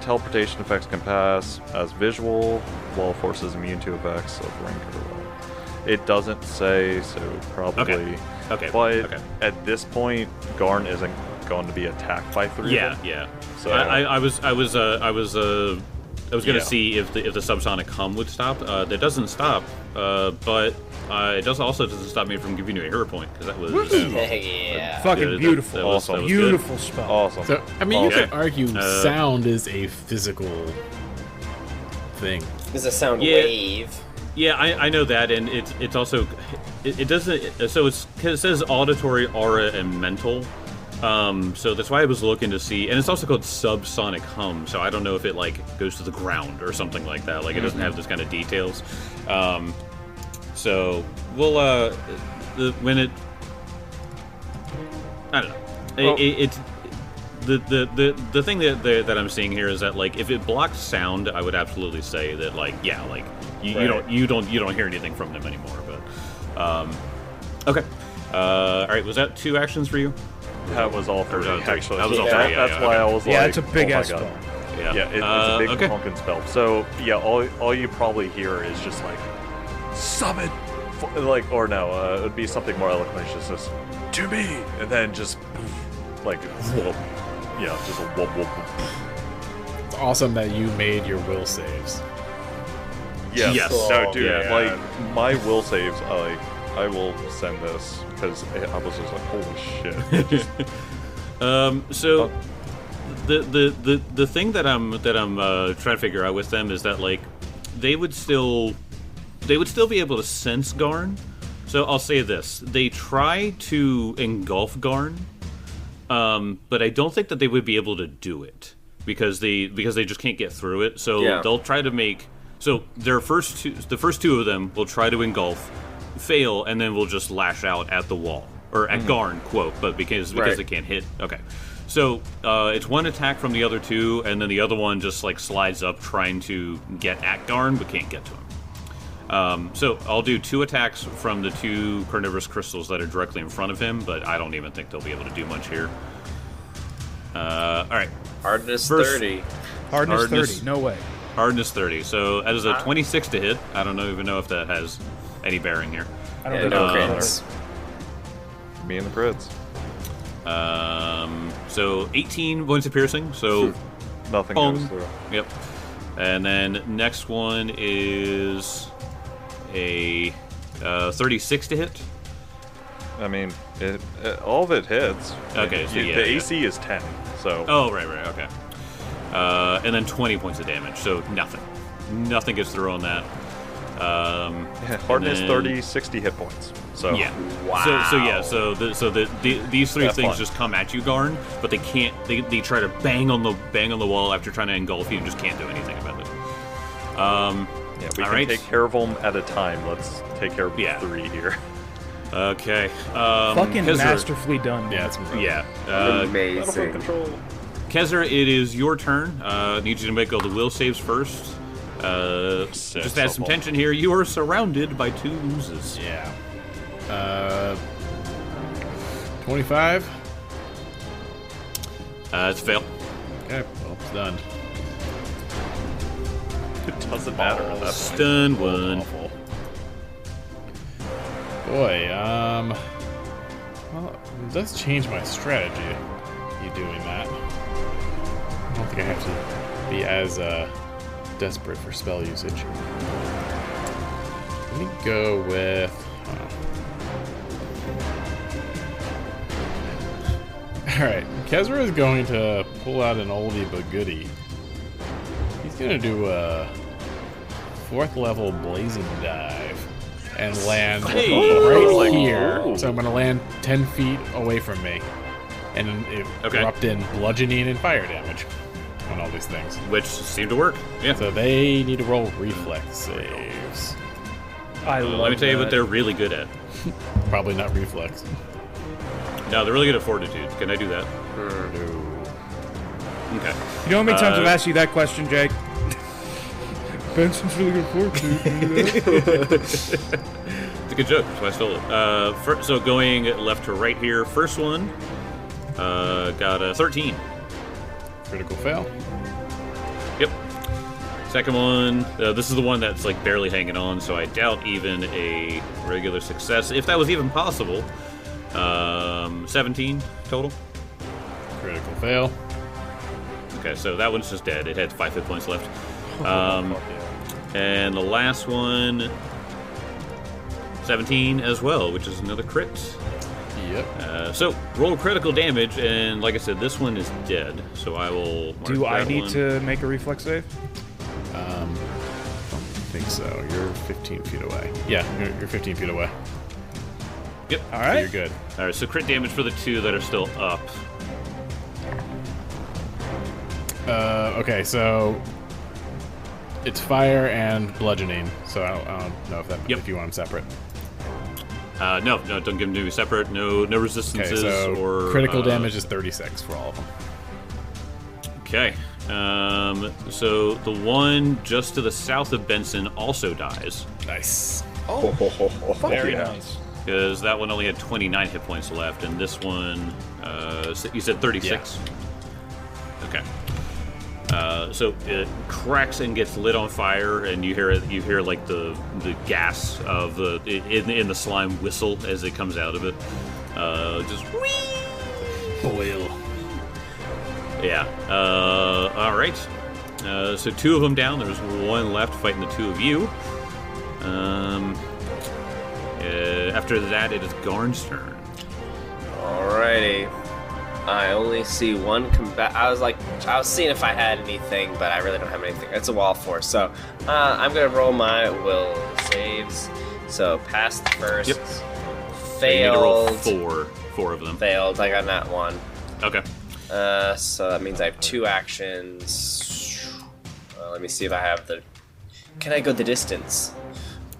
Teleportation effects can pass as visual. Wall of force is immune to effects of rank or level. It doesn't say, so probably. Okay. But okay. at this point, Garn isn't going to be attacked by 3 Yeah, of them. yeah. So I was gonna Yeah. see if the subsonic hum would stop. That doesn't stop, but it doesn't stop me from giving you a hero point because that was Yeah. Fucking Yeah, that- beautiful. that was- that was Beautiful spell. awesome. So, I mean, you Okay. could argue sound is a physical thing. It's a sound Yeah. wave. Yeah, I know that, and it's also it doesn't. So it's because it says auditory, aura, and mental. So that's why I was looking to see, and it's also called subsonic hum. So I don't know if it like goes to the ground or something like that. Like it doesn't have this kind of details. So we'll when it, I don't know. Well- It's the thing that I'm seeing here is that like if it blocked sound, I would absolutely say that like yeah, like you don't hear anything from them anymore. But okay, all right. Was that 2 actions for you? That was all 3, Or, three. actually. That was all Yeah. three, yeah, That's yeah, why okay. I was Yeah, like, it's a big oh my ass God. spell. Yeah, Yeah, it's a big okay. honking spell. So yeah, all you probably hear is just like summon, like or no, it would be something more eloquent. It's just to me, and then just like whoop. Yeah, just a whoop whoop. Whoop. It's awesome that you made your will saves. Yes. Yes. No, dude. Yeah. Like my will saves. I will send this because I was just like, holy shit. So the thing that I'm trying to figure out with them is that like they would still be able to sense Garn. So I'll say this: they try to engulf Garn, but I don't think that they would be able to do it because they just can't get through it. So Yeah. they'll try to make the first two of them will try to engulf, fail, and then we'll just lash out at the wall or at Garn, quote. But because Right. they can't hit, okay. So it's one attack from the other two, and then the other one just like slides up trying to get at Garn, but can't get to him. So I'll do 2 attacks from the 2 carnivorous crystals that are directly in front of him, but I don't even think they'll be able to do much here. All right, Hardness First- 30. Hardness Hardness- 30. No way. hardness 30. So that is a 26 to hit. I don't even know if that has any bearing here. I don't Yeah, think no it Um, does. crits. Me and the crits. So 18 points of piercing. So Nothing Pong. goes through. Yep. And then next one is a 36 to hit. I mean, all of it hits. Okay, so yeah, the yeah. AC is 10. So Oh, right, okay. And then 20 points of damage, so nothing. Nothing gets through on that. yeah, hardness then- 30, 60 hit points. So Yeah. Wow. So these 3 Have things fun. just come at you, Garn, but they can't. They try to bang on the wall after trying to engulf you, and just can't do anything about it. yeah, we all can right. take care of them at a time. Let's take care of Yeah. 3 here. Okay. Fucking Kezra- masterfully done. Yeah, it's incredible. Yeah. Amazing. control. Kezra, it is your turn. Need you to make all the will saves first. Six Just add of some them. tension here. You are surrounded by 2 losers. Yeah. 25. It's a fail. Okay, well, it's done. It doesn't matter at that point. Stun 1. Awful. Boy, well, it does change my strategy, you doing that. I don't think I have to be as desperate for spell usage. Let me go with... Alright, Kezra is going to pull out an oldie but goodie. He's going to do a 4th level blazing dive and land right here. So I'm going to land 10 feet away from me and erupt in bludgeoning and fire damage on all these things. Which seemed to work. Yeah. So they need to roll reflex saves. Let me tell you what they're really good at. Probably not reflex. No, they're really good at fortitude. Can I do that? No. Okay. You know how many times I've asked you that question, Jake? Benson's really good fortitude. It's a good joke, so I stole it. So going left to right here. First one got a 13. Critical fail. Yep. Second one, this is the one that's like barely hanging on, so I doubt even a regular success, if that was even possible. 17 total. Critical fail. Okay, so that one's just dead. It had 5 hit points left. And the last one, 17 as well, which is another crit. Yep. So roll critical damage, and like I said, this one is dead. So I will. Do I need to make a reflex save? I don't think so. You're 15 feet away. Yeah, you're 15 feet away. Yep. All right. So you're good. All right. So crit damage for the 2 that are still up. Okay, so it's fire and bludgeoning. So I don't know if you want them separate. No, don't give them to me separate. No resistances Okay, so or critical damage is 36 for all of them. Okay. So the one just to the south of Benson also dies. Nice. Very nice. Because that one only had 29 hit points left, and this one, you said 36? Yeah. Okay. So it cracks and gets lit on fire, and you hear like the gas of the in the slime whistle as it comes out of it. Just whee! Boil. Yeah. All right. So 2 of them down. There's 1 left fighting the 2 of you. After that, it is Garn's turn. Alrighty. I only see 1 combat. I was seeing if I had anything, but I really don't have anything. It's a wall force, so I'm gonna roll my will saves. So pass the first. Yep. Failed. So you need to roll 4 of them. Failed. I got that 1. Okay. So that means I have 2 actions. Let me see if I have the. Can I go the distance?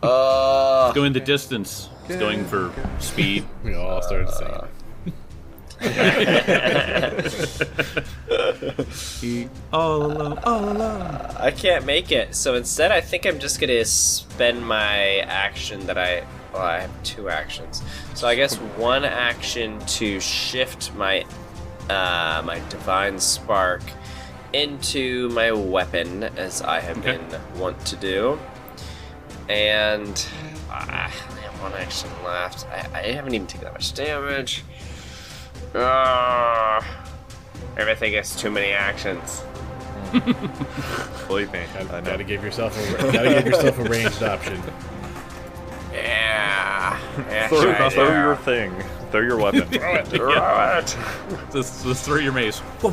Going the distance. It's going for speed. We all started saying all alone. I can't make it, so instead I think I'm just gonna spend my action that I have 2 actions. So I guess 1 action to shift my my divine spark into my weapon, as I have been wont to do. And I only have 1 action left. I haven't even taken that much damage. Everything has too many actions. Believe me, I know. Gotta give yourself a ranged option. Yeah. Throw your thing. Throw your weapon. Throw it. Just throw your mace. Wait,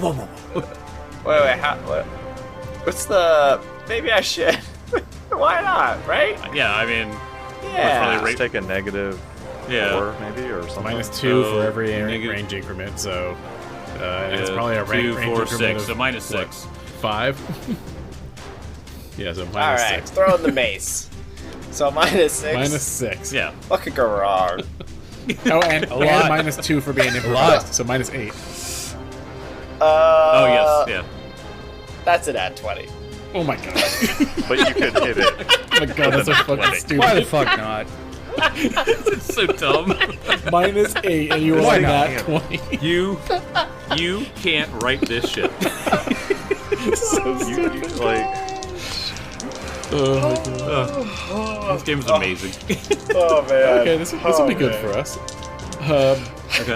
what? What's the... Maybe I should. Why not, right? Yeah, I mean... Yeah. Let's take a negative 4, maybe, or something. -2 for every range increment, so it's probably a range 2, 4, increment 6, of, so -6. 5? Yeah, so -6. Alright, throw in the mace. So -6. -6. Yeah. What could go wrong? Oh, and -2 for being improvised, so -8. Oh, yes, yeah. That's an at 20. Oh my god. But you could hit it. Oh my god, that's so fucking stupid. Why the fuck not? It's so dumb. -8, and you rolled that 20. You can't write this shit. So stupid. This game is amazing. Oh man. Okay, this will be good man. for us.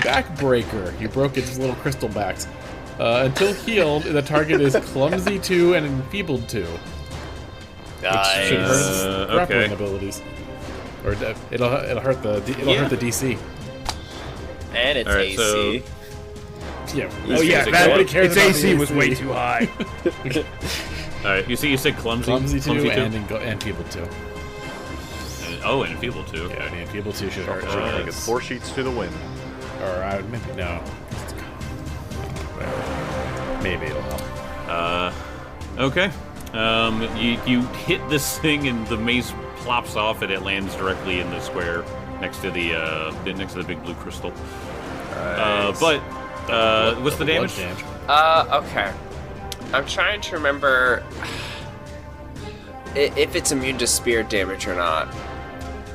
Backbreaker. You broke its little crystal backs. Until healed, the target is clumsy 2 and enfeebled 2. Nice. Should hurt its grappling okay. abilities. Or it'll hurt the hurt the DC. And it's All right, AC. Yeah. Oh yeah, Nobody that, cares its about AC the was way too high. All right, you said clumsy. Clumsy 2 2? and enfeebled 2. Oh, and enfeebled 2. Okay. Yeah, and enfeebled 2 should hurt. I think it's 4 sheets to the wind. Or maybe no. Maybe it'll help. Okay. You hit this thing and the mace plops off and it lands directly in the square next to the big blue crystal. But what's the damage? Okay. I'm trying to remember if it's immune to spirit damage or not.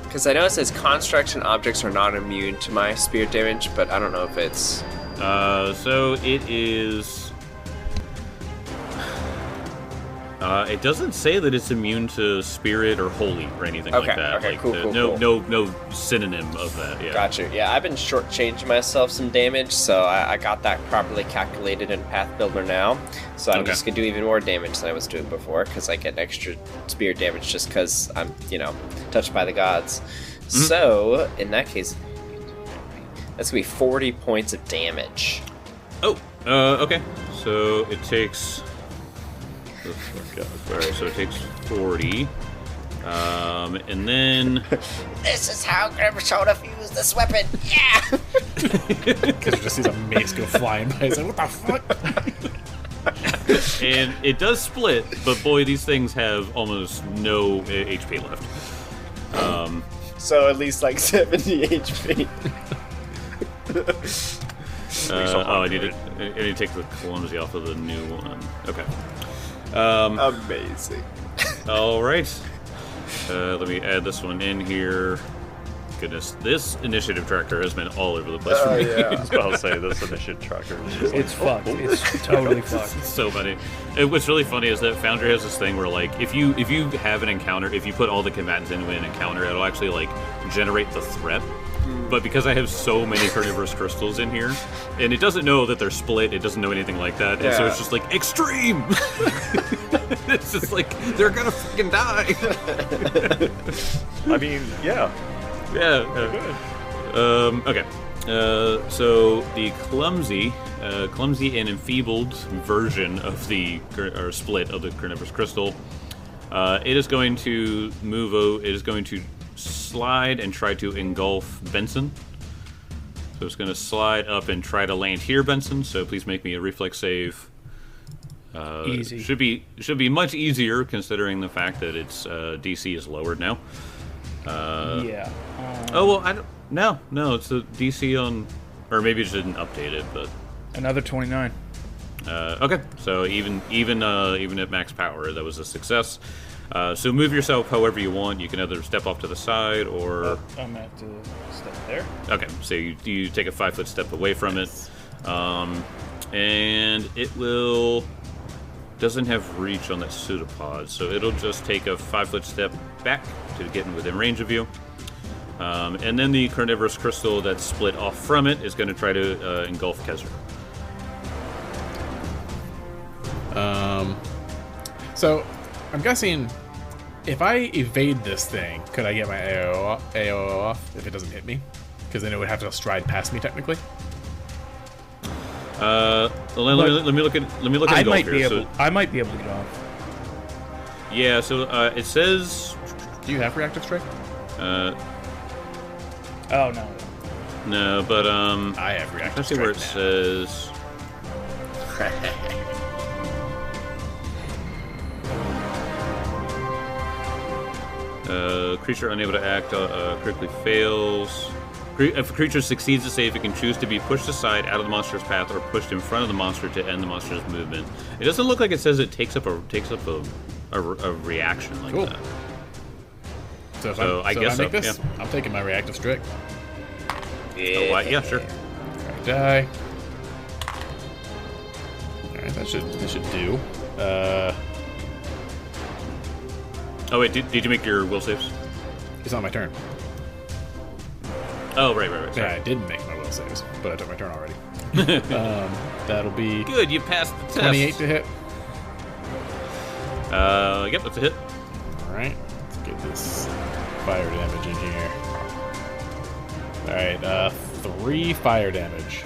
Because I know it says constructs and objects are not immune to my spirit damage, but I don't know if it's... So it is... it doesn't say that it's immune to spirit or holy or anything like that. Okay, like, cool, cool, no synonym of that. Yeah. Gotcha. Yeah, I've been shortchanging myself some damage, so I got that properly calculated in Path Builder now. So I'm just gonna do even more damage than I was doing before, because I get extra spirit damage just because I'm, touched by the gods. Mm-hmm. So in that case, that's gonna be 40 points of damage. Oh, okay. So it takes. Alright, so it takes 40. And then. This is how Grimshona fused this weapon! Yeah! Because you just see the mace go flying by. He's like, what the fuck? And it does split, but boy, these things have almost no HP left. So at least like 70 HP. I need to take the clumsy off of the new one. Okay. Amazing. All right. Let me add this one in here. Goodness, this initiative tracker has been all over the place for me. I was about to say, this initiative tracker is just It's fucked. It's totally fucked. So many. What's really funny is that Foundry has this thing where, like, if you have an encounter, if you put all the combatants into an encounter, it'll actually like generate the threat. But because I have so many carnivorous crystals in here, and it doesn't know that they're split, it doesn't know anything like that, and so it's just like extreme. It's just like they're gonna freaking die. I mean, yeah. Yeah. Okay. So the clumsy and enfeebled version of the or split of the carnivorous crystal, it is going to move. It is going to slide and try to engulf Benson. So it's going to slide up and try to land here, Benson. So please make me a reflex save. Easy. Should be much easier considering the fact that its DC is lowered now. Yeah. Oh well, I don't. No, it's the DC on, or maybe it just didn't update it, but. Another 29. Okay, so even at max power, that was a success. So move yourself however you want. You can either step off to the side or. I'm gonna have to step there. Okay, so you take a 5-foot step away from it, and it doesn't have reach on that pseudopod, so it'll just take a 5-foot step back to get within range of you. And then the carnivorous crystal that's split off from it is going to try to engulf Kezra. So, I'm guessing if I evade this thing, could I get my AO off if it doesn't hit me? Because then it would have to stride past me technically. Let me look at engulf here. I might be able to get off. Yeah. So it says. Do you have reactive strike? Oh no. No, but I have reactive let's see where it says. Creature unable to act critically fails. If a creature succeeds to save, it can choose to be pushed aside out of the monster's path or pushed in front of the monster to end the monster's movement. It doesn't look like it says it takes up a reaction like Cool. that. So I guess I make so, this, yeah. I'm taking my reactive strike. Yeah, sure. Die. Alright, that should do. Oh wait, did you make your will saves? It's not my turn. Oh right. Yeah, Sorry. I didn't make my will saves, but I took my turn already. That'll be Good, you passed the test. 28 to hit. Yep, that's a hit. All right, let's get this fire damage in here. All right, 3 fire damage.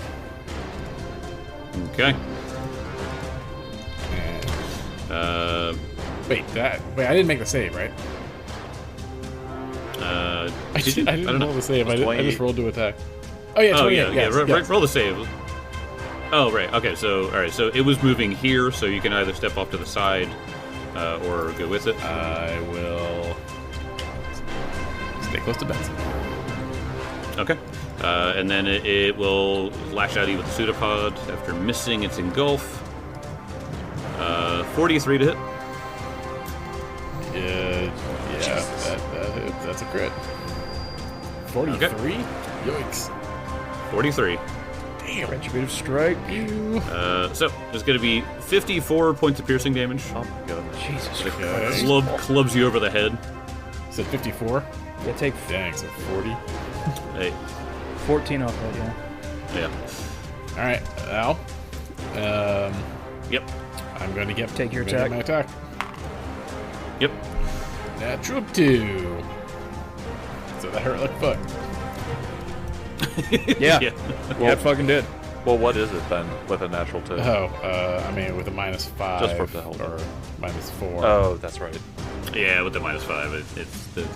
Okay. And, wait, I didn't make the save, right? I did you? didn't don't roll know. the save. I It's just rolled to attack. Oh yeah, 28. Oh yes, yeah. yes. Roll the save. Oh right. Okay. So all right. So it was moving here, so you can either step off to the side or go with it. I will stay close to Benson. Okay. And then it will lash out at you with the pseudopod after missing its engulf. 43 to hit. Yeah, that's a crit. 43? Okay. Yikes. 43. Damn. Retributive strike. You. So there's going to be 54 points of piercing damage. Oh my god. Jesus The Christ. clubs you over the head. Said 54? Yeah, take Dang, so 40. Hey. 14 off that, yeah. Yeah. Alright, Al. Yep. I'm going to get Take your I'm gonna attack. get my attack. Yep. Natural 2. So that hurt like fuck. Yeah. Yeah. Yeah, it fucking did. Well, what is it then with a natural 2? I mean, with a -5 Just for the hell of or -4. Oh, that's right. Yeah, with the -5,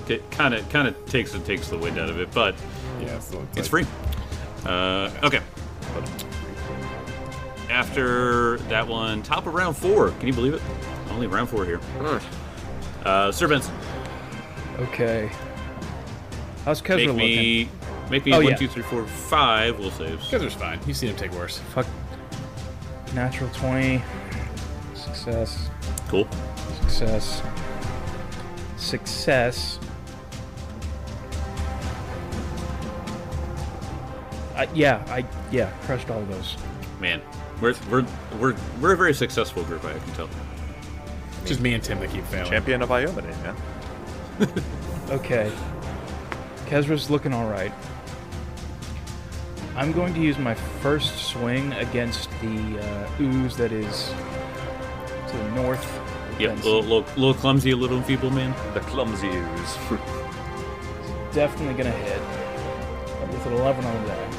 it kind of takes the wind out of it, but Yeah, so it's free. Okay. After that one, top of round 4. Can you believe it? Only round 4 here. Sir Benson, Okay. How's Kezra looking? make me Oh, 1, yeah. 2, 3, 4, 5 will saves. Kezra's fine. You've seen him take worse. Fuck. Natural 20. Success. Cool. Success. Success. Yeah, crushed all those. Man, we're a very successful group. I can tell. It's just me and Tim that keep failing. Champion of Iomine, man. Okay. Kezra's looking alright. I'm going to use my first swing against the ooze that is to the north. Yep, Benson. little clumsy, a little feeble man. The clumsy ooze. Definitely gonna hit. With an 11 on that.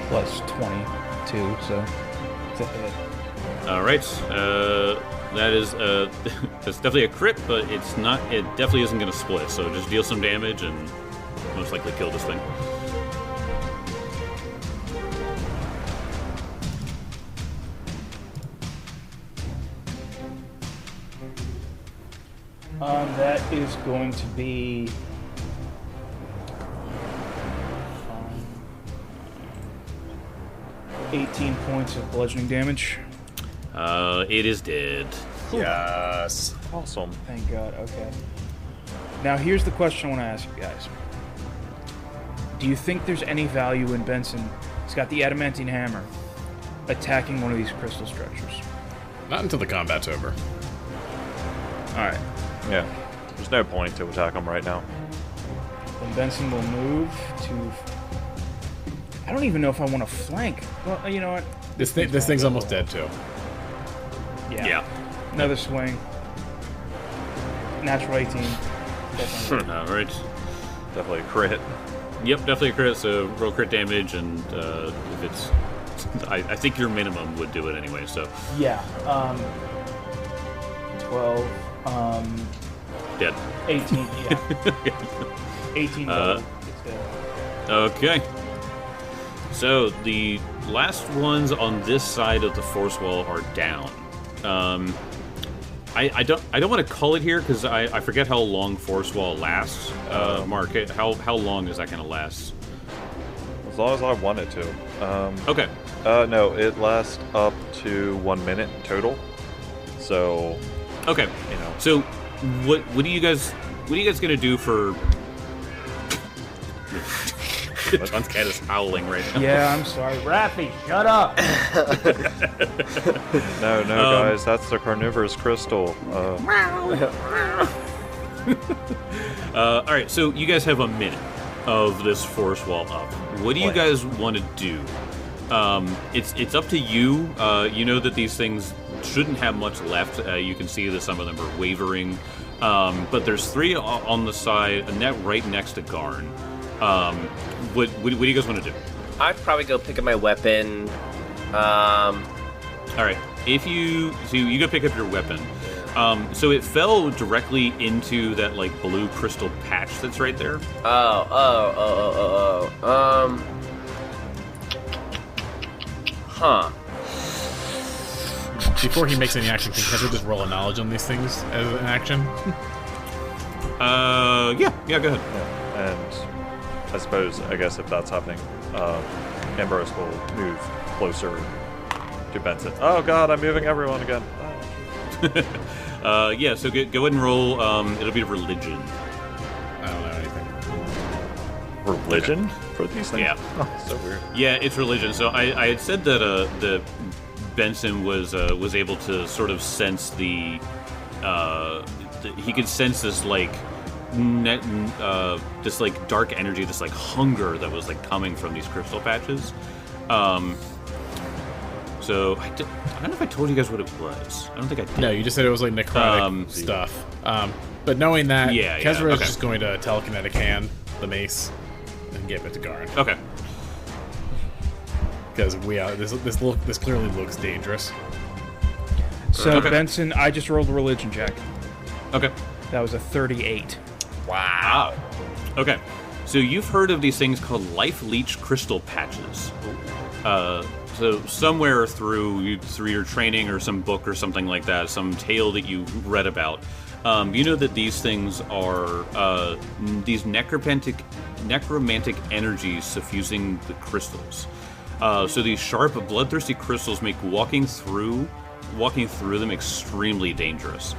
Plus 22, so it's a hit. All right, that is that's definitely a crit, but it's not. It definitely isn't going to split. So just deal some damage and most likely kill this thing. That is going to be 18 points of bludgeoning damage. It is dead. Yes. Awesome. Thank God. Okay. Now here's the question I want to ask you guys. Do you think there's any value in Benson? He's got the adamantine hammer, attacking one of these crystal structures. Not until the combat's over. All right. Yeah. There's no point to attack him right now. Then Benson will move to. I don't even know if I want to flank. Well, you know what? This thing's almost dead too. Yeah. Another swing. Natural 18. Definitely. All right. Definitely a crit. Yep, definitely a crit. So roll crit damage, and if it's, I think your minimum would do it anyway. So Yeah. 12. dead. 18. Yeah. 18. Double. It's dead. Okay. So the last ones on this side of the force wall are down. I don't want to call it here because I forget how long force wall lasts. Mark, how long is that going to last? As long as I want it to. Okay. No, it lasts up to 1 minute total. So, Okay. you know. So what are you guys gonna do for? John's cat is howling right now. Yeah, I'm sorry. Raffy, shut up! No, guys, that's the carnivorous crystal. All right, so you guys have a minute of this forest wall up. What do you guys want to do? It's up to you. You know that these things shouldn't have much left. You can see that some of them are wavering. But there's 3 on the side, a net right next to Garn. What do you guys want to do? I'd probably go pick up my weapon. All right, so you go pick up your weapon. So it fell directly into that like blue crystal patch that's right there. Huh. Before he makes any action, can Kezra just roll a knowledge on these things as an action? Yeah, go ahead. Yeah. And I guess if that's happening, Ambrose will move closer to Benson. Oh god, I'm moving everyone again. Yeah, so go ahead and roll. It'll be religion. I don't know anything. Religion for these things? Yeah. Oh, so weird. Yeah, it's religion. So I had said that the Benson was able to sort of sense he could sense this like this like dark energy, this like hunger that was like coming from these crystal patches. So I don't know if I told you guys what it was. I don't think I did. No, you just said it was like necrotic stuff. But knowing that, Kezra is just going to telekinetic hand the mace and give it to Garn. Okay. Because this clearly looks dangerous. So Benson, I just rolled a religion check. Okay. That was a 38. Wow. Okay. So you've heard of these things called life leech crystal patches. So somewhere through your training or some book or something like that, some tale that you read about, you know that these things are these necromantic energies suffusing the crystals. So these sharp, bloodthirsty crystals make walking through them extremely dangerous.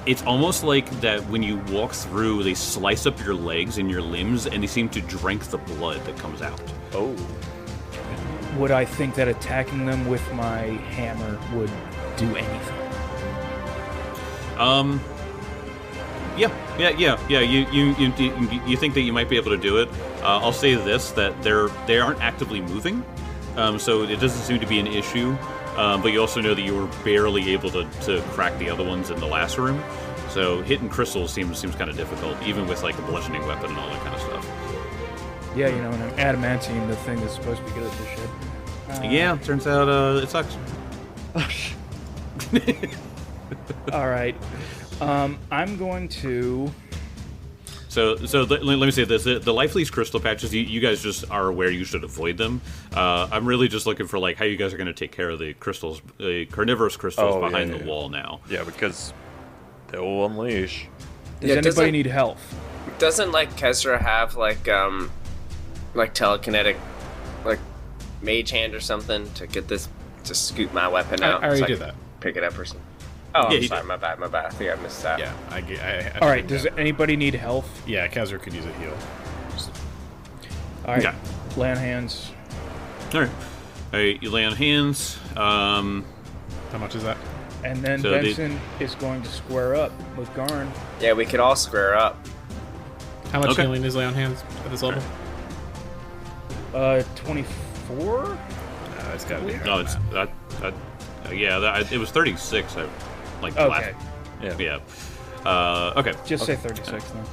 It's almost like that when you walk through, they slice up your legs and your limbs, and they seem to drink the blood that comes out. Oh. Would I think that attacking them with my hammer would do anything? Yeah. You think that you might be able to do it? I'll say this: that they aren't actively moving, so it doesn't seem to be an issue. But you also know that you were barely able to crack the other ones in the last room. So hitting crystals seems kind of difficult, even with like a bludgeoning weapon and all that kind of stuff. Yeah, you know, an adamantine, the thing that's supposed to be good at this shit. Yeah, turns out it sucks. All right. I'm going to... So let me say this: the life leech crystal patches, you guys just are aware you should avoid them. I'm really just looking for like how you guys are going to take care of the crystals, the carnivorous crystals behind the wall now. Yeah, because they will unleash. Does anybody need health? Doesn't like Kezra have like telekinetic, like mage hand or something to get this to scoop my weapon out? I already so did that. Pick it up or something. Oh, Yeah, I'm sorry, my bad. I think I missed that. Yeah, I All right, does anybody need health? Yeah, Kezra could use a heal. All right, Okay. lay on hands. All right, you lay on hands. How much is that? And then So Benson is going to square up with Garn. Yeah, we could all square up. How much Okay. healing is lay on hands at this level? 24? It's got to be. No, it's that. It was 36. Okay. Yeah. Okay. Just say 36 then.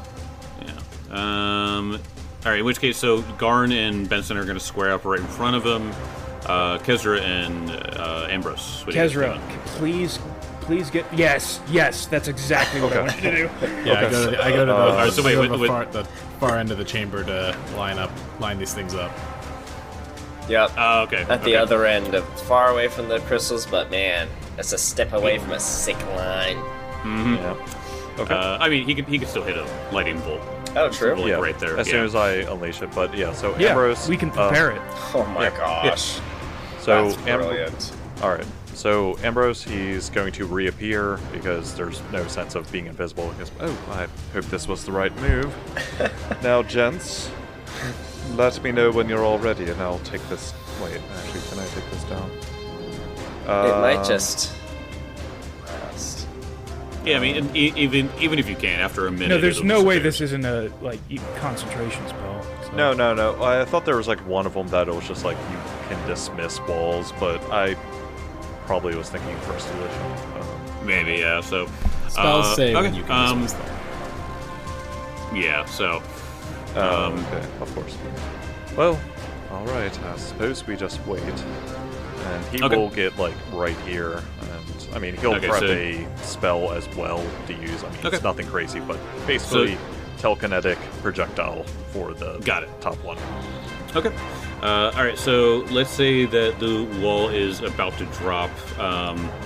Yeah. All right. In which case, so Garn and Benson are going to square up right in front of him. Kezra and Ambrose. What are you guys Kezra, doing? please get... Yes, that's exactly what I wanted to do. Yeah, I go to so wait, the far end of the chamber to line these things up. Yep. Okay. At the other end, far away from the crystals, but man, that's a step away from a sick line. Mm-hmm. Yeah. Okay. I mean, he could still hit a lightning bolt. Oh, true. Like, yeah, right there. as soon as I unleash it. But yeah, so Yeah, Ambrose... we can prepare it. Oh my gosh. So That's brilliant. All right. So Ambrose, he's going to reappear because there's no sense of being invisible. He goes, oh, I hope this was the right move. Now, gents, let me know when you're all ready, and I'll take this. Wait, actually, can I take this down? It might just last. Yeah, I mean, even if you can, after a minute. No, there's it'll no way disappear. this isn't a concentration spell. So. No. I thought there was like one of them that it was just like you can dismiss walls, but I probably was thinking first edition. Maybe, yeah. So Spells say okay, when you can dismiss them. yeah. So Okay, of course. Well, all right. I suppose we just wait, and he Okay. will get like right here, and I mean he'll Okay, prep so- a spell as well to use. I mean Okay. it's nothing crazy, but basically telekinetic projectile for the Got it. top one. okay. All right. So let's say that the wall is about to drop.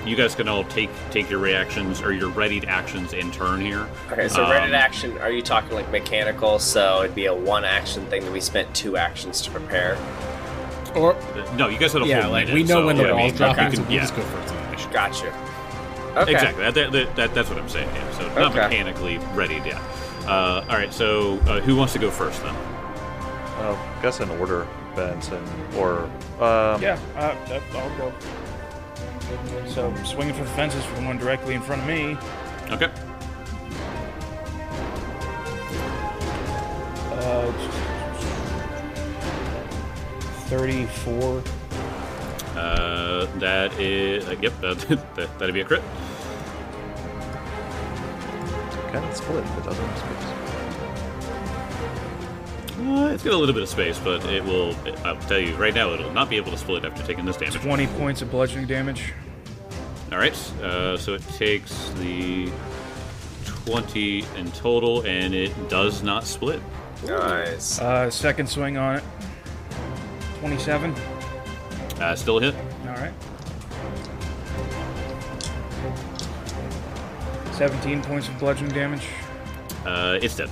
You guys can all take your reactions or your readied actions in turn here. Okay, so ready to action, are you talking like mechanical? So it'd be a 1 action thing that we spent 2 actions to prepare. Or No, you guys had a yeah, whole like minute, we know so, when the I mean, wall's you dropping, can- so we yeah. just go for it to the initiative. Gotcha. Okay. Exactly. That's what I'm saying. Yeah. So not Okay. mechanically readied yet. All right. So who wants to go first then? I guess in order, Benson or Yeah, I'll go. So, swinging for the fences for the one directly in front of me. Okay. 34. That is yep. That'd be a crit. can it split with other space? It's got a little bit of space, but it will. I'll tell you right now, it'll not be able to split after taking this damage. 20 points of bludgeoning damage. All right. So it takes the 20 in total, and it does not split. Nice. Second swing on it. 27. Still a hit. All right. 17 points of bludgeoning damage. It's dead.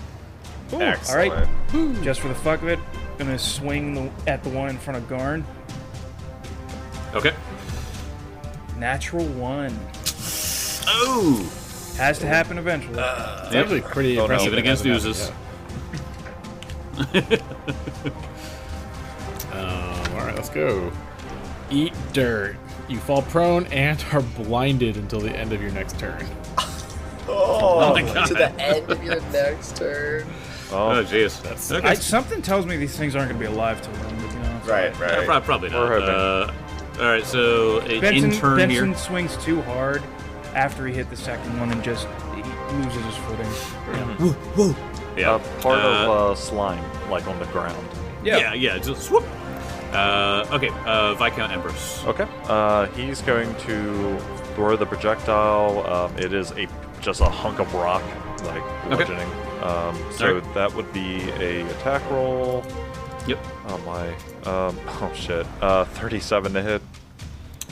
All Excellent. right. Just for the fuck of it, gonna swing at the one in front of Garn. Okay. Natural 1. Oh. Has to happen eventually. It's actually pretty no. impressive. Even that against hasn't oozes. happened yet. All right, let's go. Eat dirt. You fall prone and are blinded until the end of your next turn. Oh, my God. to the end of your next turn. Oh, jeez. That's- Okay. Something tells me these things aren't gonna be alive till then. To be honest. Right, Yeah, right. probably not. We're hoping. All right, so Benson, in turn Benson here. swings too hard after he hit the second one and just he loses his footing. Yeah. Part of slime, like on the ground. Yeah. Just swoop. Okay. Viscount Ambrose. Okay. He's going to throw the projectile. It is just a hunk of rock, like bludgeoning. So Alright. that would be a attack roll. Yep. Oh my. Oh shit. 37 to hit.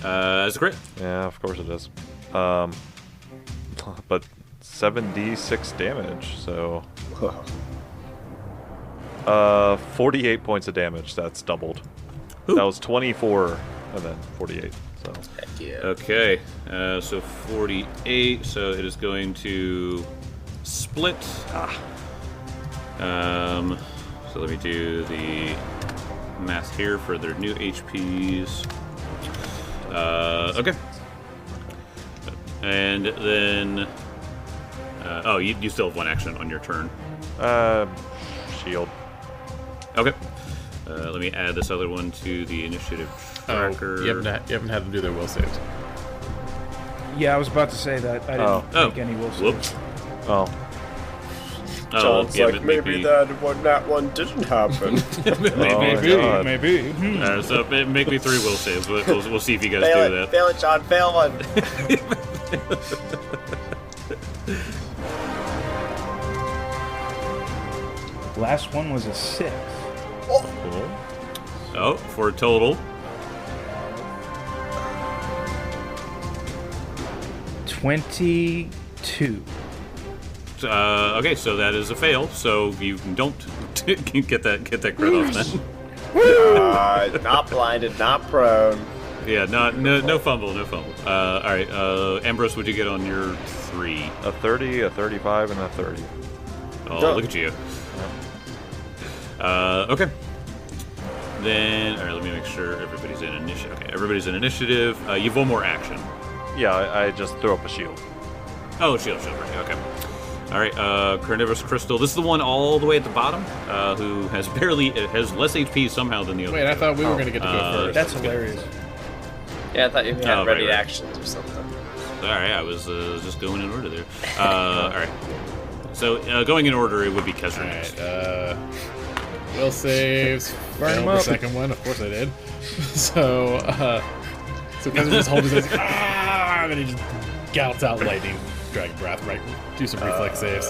That's a crit. Yeah, of course it is. But 7d6 damage. So 48 points of damage. That's doubled. Ooh. That was 24 and then 48. So Heck yeah. Okay. So 48. So it is going to split. So let me do the math here for their new HPs. Okay. And then. Oh, you still have one action on your turn. shield. Okay. Let me add this other one to the initiative tracker. Oh, you haven't had them do their will saves. Yeah, I was about to say that. I didn't Oh. make any will saves. Whoops. Oh, Oh, John's yeah, like, maybe that one didn't happen. Maybe, God. maybe. So make me 3 will saves. We'll see if you guys fail do it, that. fail it, John, fail one. Last one was a 6. Oh, for a total. 22. Okay, so that is a fail. So you don't get that crit off then. Not blinded, not prone. Yeah, no fumble. All right, Ambrose, what'd you get on your 3? a 30, a 35, and a 30. Oh, look at you. Okay. Then, all right. Let me make sure everybody's in initiative. Okay, everybody's in initiative. You've one more action. Yeah, I just threw up a shield. Oh, shield, right. Okay. All right. Carnivorous Crystal. This is the one all the way at the bottom, who has has less HP somehow than the other. Wait, I thought we were gonna get to go first. That's hilarious. Yeah, I thought you had ready right. actions or something. All right, I was just going in order there. All right. So going in order, it would be Kesra next. Will saves. Burn him The up. second one, of course I did. So Kesra just holds his and then he just gouts out lightning, dragon breath, right? Do some reflex saves.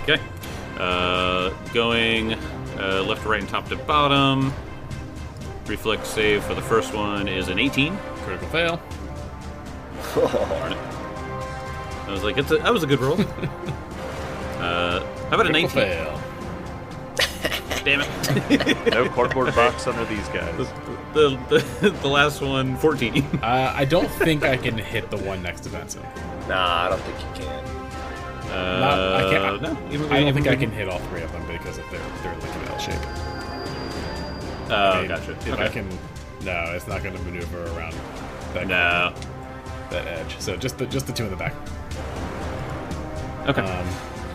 Okay. Going left to right and top to bottom. Reflex save for the first one is an 18. Critical fail. Darn it. I was like, that was a good roll. How about a 19? Critical fail. Damn it. No cardboard box under these guys. The last one, 14. I don't think I can hit the one next to Benson. Nah, I don't think you can. I can't. No, I don't think I can hit all three of them because of they're like an L shape. Gotcha. If Okay. I can, no, it's not going to maneuver around that No. that edge. So just the two in the back. Okay.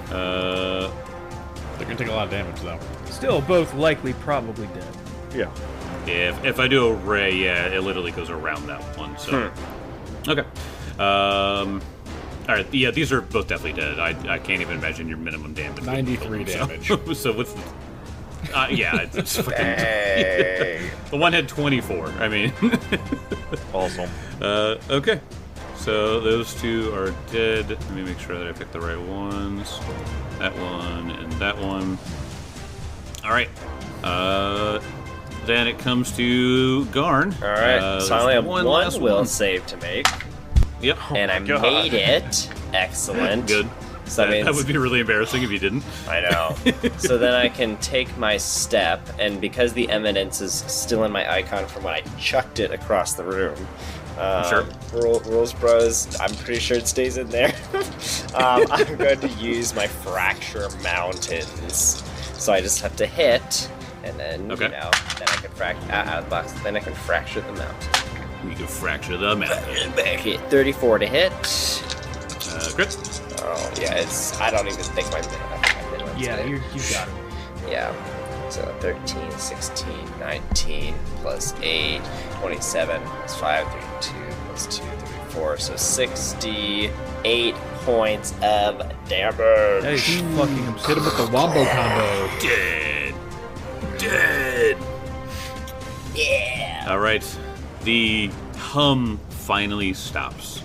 They're going to take a lot of damage though. Still, both likely probably dead. Yeah. If I do a ray, yeah, it literally goes around that one. So. Okay. All right. Yeah, these are both definitely dead. I can't even imagine your minimum damage. 93 damage. So what's the? Yeah, it's fucking. Hey. The one had 24. I mean. Awesome. Okay. So those two are dead. Let me make sure that I pick the right ones. That one and that one. All right. Then it comes to Garn. All right, so I only have one last will one. save to make, Yep. and I God. made it. Excellent. Good. So that That means would be really embarrassing if you didn't. I know. So then I can take my step, and because the eminence is still in my icon from when I chucked it across the room. Sure. Rules Bros, I'm pretty sure it stays in there. I'm going to use my Fracture Mountains. So I just have to hit, and then, Okay. then I can out of the box. Then I can fracture the mountain. You can fracture the mountain. Hit 34 to hit. Crit. Oh, yeah, I don't even think my minimum. Yeah, you got it. Yeah. So 13, 16, 19, plus 8, 27, plus 5, 32, plus 2, 34. So 68 points of damage. That is fucking absurd. Hit him with the wombo combo. Dead. Yeah. All right. The hum finally stops.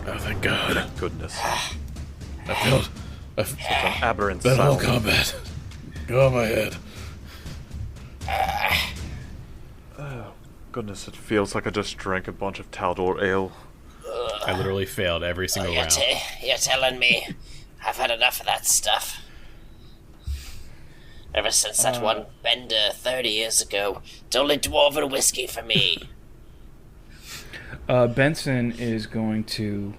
Oh, thank God. Goodness. I felt Such an aberrant that whole sound. combat go on my head. Goodness, it feels like I just drank a bunch of Taldor ale. I literally failed every single round. You're telling me I've had enough of that stuff. Ever since that one bender 30 years ago, it's only dwarven whiskey for me. Benson is going to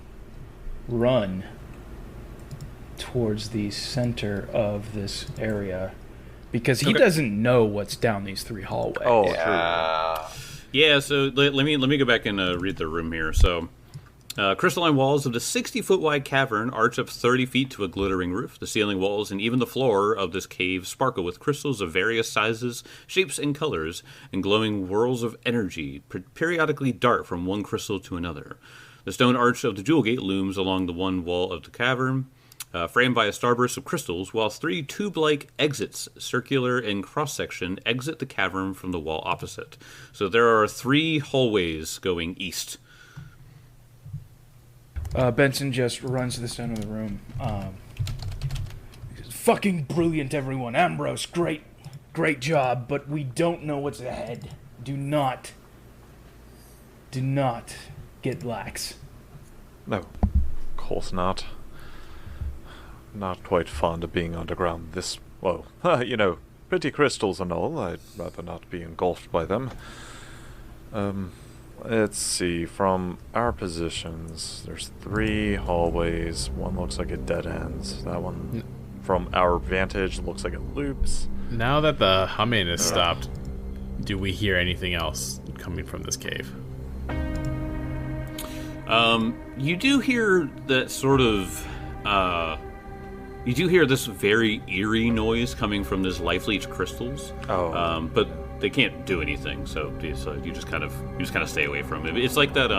run towards the center of this area because he doesn't know what's down these three hallways. Oh, true. Yeah, so let me go back and read the room here. So, crystalline walls of the 60-foot wide cavern arch up 30 feet to a glittering roof. The ceiling walls and even the floor of this cave sparkle with crystals of various sizes, shapes, and colors, and glowing whirls of energy periodically dart from one crystal to another. The stone arch of the jewel gate looms along the one wall of the cavern, framed by a starburst of crystals, while three tube-like exits, circular in cross-section, exit the cavern from the wall opposite. So there are three hallways going east. Benson just runs to the center of the room. He says, fucking brilliant, everyone. Ambrose, great job, but we don't know what's ahead. Do not get lax. No, of course not. Not quite fond of being underground this, well, pretty crystals and all. I'd rather not be engulfed by them. Let's see, from our positions, there's three hallways. One looks like it dead ends. That one from our vantage, it looks like it loops. Now that the humming has stopped, do we hear anything else coming from this cave? You do hear that sort of, you do hear this very eerie noise coming from this life leech crystals. Oh. But they can't do anything, so you just kind of stay away from it. It's like that,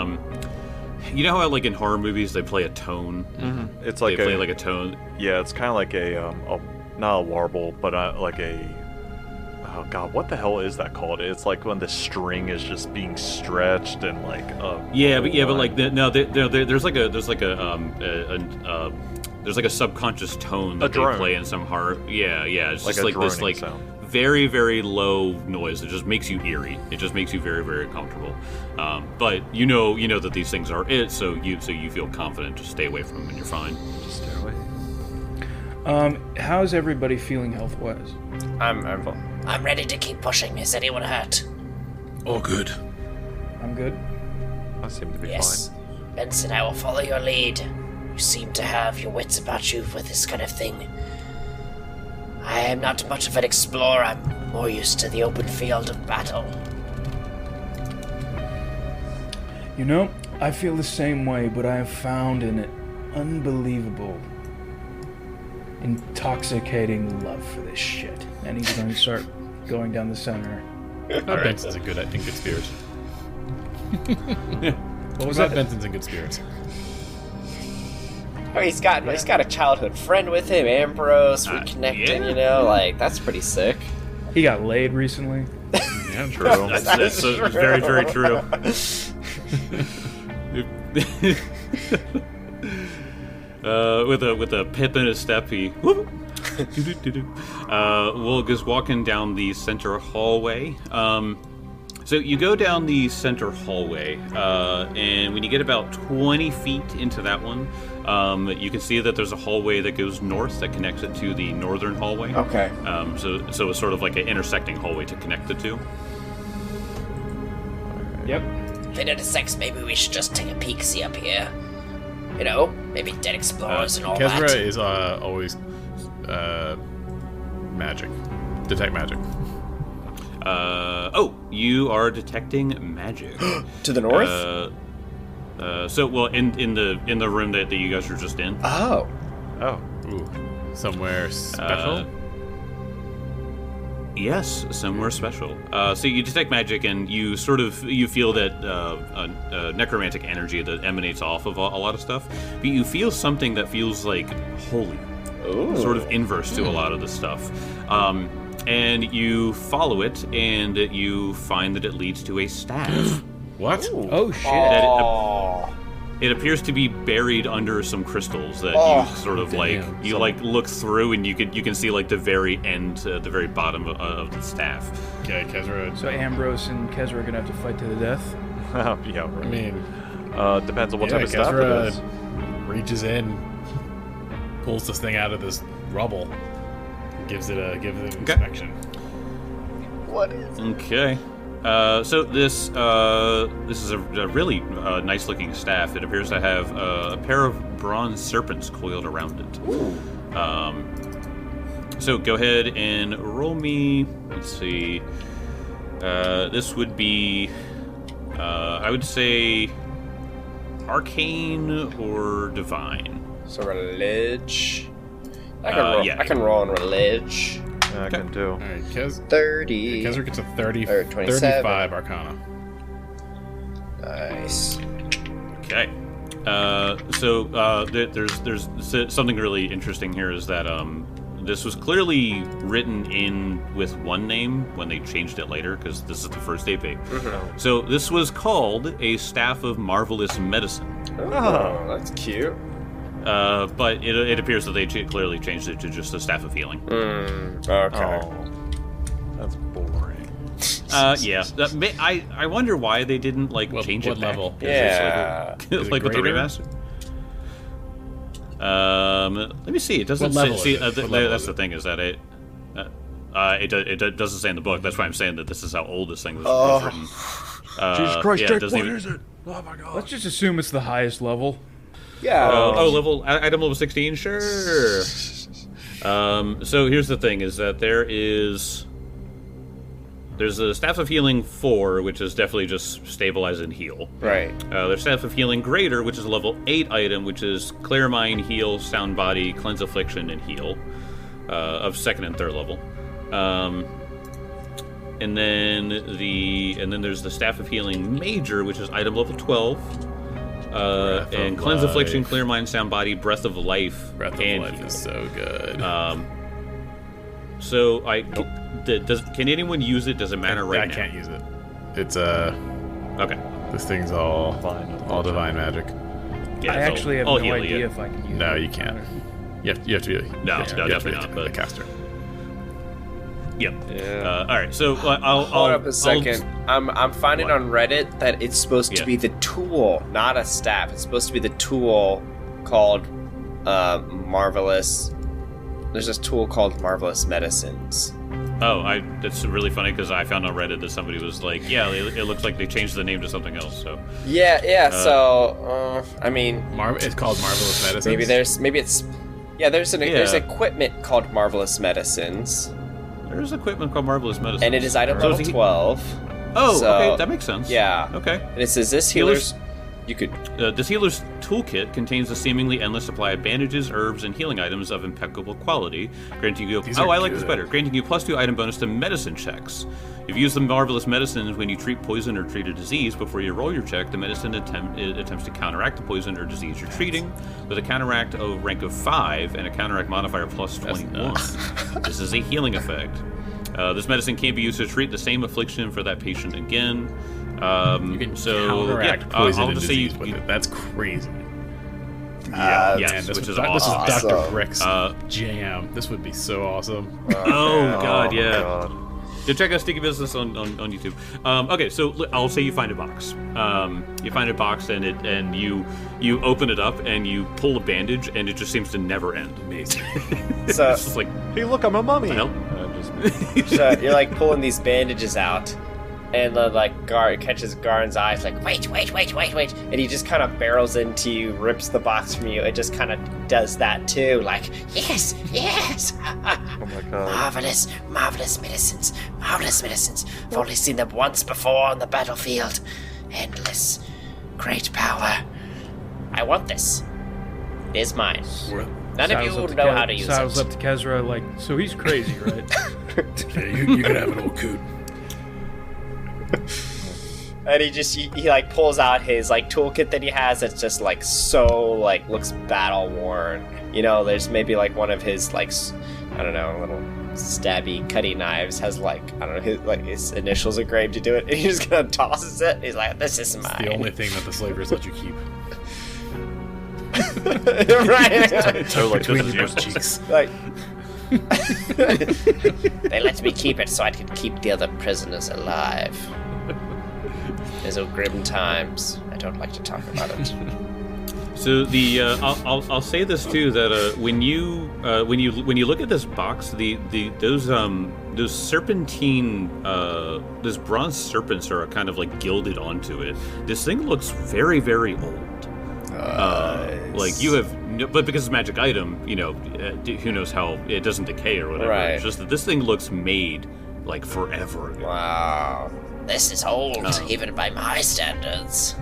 you know how like in horror movies they play a tone? Mm-hmm. It's They like play like a tone. Yeah, it's kind of like a not a warble, but like a, oh god, what the hell is that called? It's like when the string is just being stretched and like but like there's like a subconscious tone that they play in some horror. It's like just like this like sound. very, very low noise that just makes you eerie. It just makes you very, very comfortable. But you know that these things are it, so you feel confident to stay away from them and you're fine. Just stay away. How's everybody feeling health-wise? I'm ready to keep pushing. Is anyone hurt? Oh, good. I'm good. I seem to be Yes. Benson, I will follow your lead. You seem to have your wits about you for this kind of thing. I am not much of an explorer. I'm more used to the open field of battle. You know, I feel the same way, but I have found an unbelievable, intoxicating love for this shit. And he's going to start going down the center. Benson's in good spirits. What was Glad that? Benson's in good spirits. Oh, he's got a childhood friend with him, Ambrose, reconnecting, yeah. you know, like, that's pretty sick. He got laid recently. Yeah, true. That's very, very true. With a pip in his step, he whoop, Wolg is walking down the center hallway. So you go down the center hallway, and when you get about 20 feet into that one, you can see that there's a hallway that goes north that connects it to the northern hallway. Okay. So it's sort of like an intersecting hallway to connect the two. Yep. If it intersects, maybe we should just take a peek, see up here. You know, maybe dead explorers and all Kezra that. is always magic. Detect magic. You are detecting magic. To the north? In the room that you guys are just in. Oh. Oh. Ooh. Somewhere special? Yes, somewhere special. So you detect magic, and you feel that necromantic energy that emanates off of a lot of stuff. But you feel something that feels like holy, sort of inverse to a lot of the stuff. And you follow it, and you find that it leads to a staff. What? Oh, shit. That it appears to be buried under some crystals that you sort of look through, and you can see like the very end, the very bottom of the staff. Okay, Kezra. So Ambrose and Kezra are going to have to fight to the death? Yeah, right. I mean, depends on what type of stuff it Kezra is. reaches in, pulls this thing out of this rubble, gives it an inspection. What is it? Okay. So this is a really nice looking staff. It appears to have a pair of bronze serpents coiled around it. So go ahead and roll me. Let's see. This would be, I would say, arcane or divine. So relig. I can roll on relig. Yeah, I can do. All right, 30. Kezra gets a 30, Or 27. 35 Arcana. Nice. Okay. There's something really interesting here is that this was clearly written in with one name when they changed it later, because this is the first AP. Mm-hmm. So this was called a Staff of Marvelous Medicine. Oh, that's cute. But it appears that they clearly changed it to just a Staff of Healing. Okay. Oh, that's boring. Yeah. I wonder why they didn't change what it back. level? Yeah. Is it Like with the greater? remaster. Let me see. It doesn't What level say. is it? What level That's is the it? thing is that it doesn't say in the book. That's why I'm saying that this is how old this thing was written. Jesus Christ, yeah, Jake, it doesn't what even- is it? Oh my god. Let's just assume it's the highest level. Yeah. Item level 16, sure. So here's the thing: is that there's a Staff of Healing 4, which is definitely just stabilize and heal. Right. There's Staff of Healing Greater, which is a level 8 item, which is Clear Mind, Heal, Sound Body, Cleanse Affliction, and Heal, of 2nd and 3rd level. And then there's the Staff of Healing Major, which is item level 12. And Cleanse Affliction, Clear Mind, Sound Body, Breath of Life, Breath of and Life Heal. is so good. So can anyone use it? Does it matter right now? I can't use it. It's Okay. this thing's all divine magic. Yeah, I actually have I'll no heal idea you. if I can use it. No, you can't. You have to be. No, you have definitely to not, be a but- caster. Yep. Yeah. All right. So I'll Hold up a second. I'm finding What? on Reddit that it's supposed to Yeah. be the tool, not a staff. It's supposed to be the tool called Marvelous. There's this tool called Marvelous Medicines. That's really funny because I found on Reddit that somebody was like, yeah, it looks like they changed the name to something else. So Yeah. I mean, It's called Marvelous Medicines. there's Yeah. equipment called Marvelous Medicines, there's equipment called Marvelous Medicine, and it is item So level is he- 12. Oh, So- okay, that makes sense. Yeah. Okay. And it says this healer's. You could. This healer's toolkit contains a seemingly endless supply of bandages, herbs, and healing items of impeccable quality, granting you. These are I like this good. better. Granting you +2 item bonus to medicine checks. If you use the Marvelous Medicines when you treat poison or treat a disease, before you roll your check, the medicine attempts to counteract the poison or disease you're treating with a counteract of rank of 5 and a counteract modifier +21. This is a healing effect. This medicine can't be used to treat the same affliction for that patient again. You can counteract poison I'll and just say disease with it. That's crazy. yes, Man, which is this awesome. is Dr. Awesome. Brick's jam. This would be so awesome. Oh god, yeah. God. Go check out Sticky Business on YouTube. Okay, so I'll say you find a box. You find a box and you open it up and you pull a bandage and it just seems to never end. Amazing. So, It's just like, Hey, look, I'm a mummy. what the hell? so you're like pulling these bandages out, and Gar catches Garn's eyes, like wait, and he just kind of barrels into you, rips the box from you, and just kind of does that too, like yes. Oh my god. Marvelous medicines. I've only seen them once before on the battlefield. Endless. Great power. I want this. It is mine. None of you Saddles up to know Ke- how to use Saddles it. up to Kezra, like, so he's crazy, right? Yeah, you can have an old coot. And he like pulls out his like toolkit that he has that's just like so like looks battle worn. You know, there's maybe like one of his like I don't know, little stabby cutting knives has like I don't know his initials engraved to do it, and he just kind of tosses it. He's like, "This is mine." The only thing that the slavers let you keep. Right? So like Between this is your useless. cheeks. Like They let me keep it so I could keep the other prisoners alive. these are grim times. I don't like to talk about it. So the I'll say this too, that when you look at this box, those serpentine those bronze serpents are kind of like gilded onto it. This thing looks very, very old. Like you have, but because it's a magic item, you know, who knows how it doesn't decay or whatever. Right. It's just that this thing looks made like forever ago. Wow. This is old, even by my standards.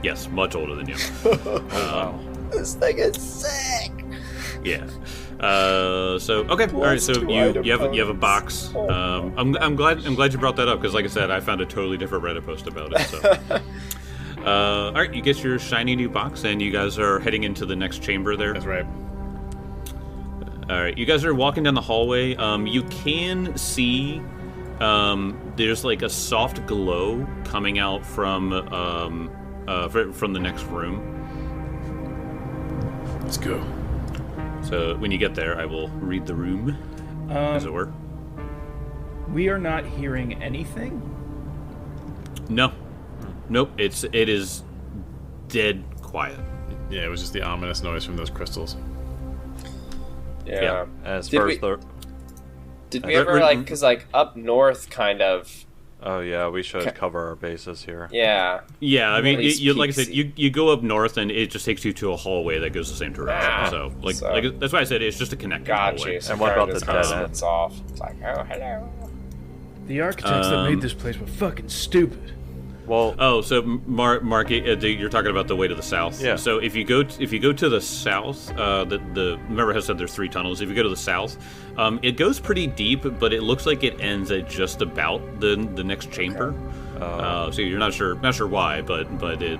Yes, much older than you. Wow. This thing is sick. Yeah. So okay, all right. So you have a box. I'm glad you brought that up because, like I said, I found a totally different Reddit post about it. So. All right, you get your shiny new box, and you guys are heading into the next chamber there. That's right. All right, you guys are walking down the hallway. You can see there's like a soft glow coming out from the next room. Let's go. So when you get there, I will read the room, as it were. We are not hearing anything. No, nope. It is dead quiet. Yeah, it was just the ominous noise from those crystals. Yeah. As Did far we- as the Did we ever like, cause like up north, kind of, Oh yeah, we should cover our bases here. Yeah. Yeah, I mean, These you like I said, peaks. you go up north and it just takes you to a hallway that goes the same direction. Ah, so so- that's why I said it's just a connecting Got hallway. you. So And what about the just dead end? splits off. It's like, oh, hello. The architects that made this place were fucking stupid. Well, Oh, so Mark, you're talking about the way to the south. Yeah. So if you go to the south, remember how I said there's 3 tunnels. If you go to the south, it goes pretty deep, but it looks like it ends at just about the next chamber. So you're not sure why, but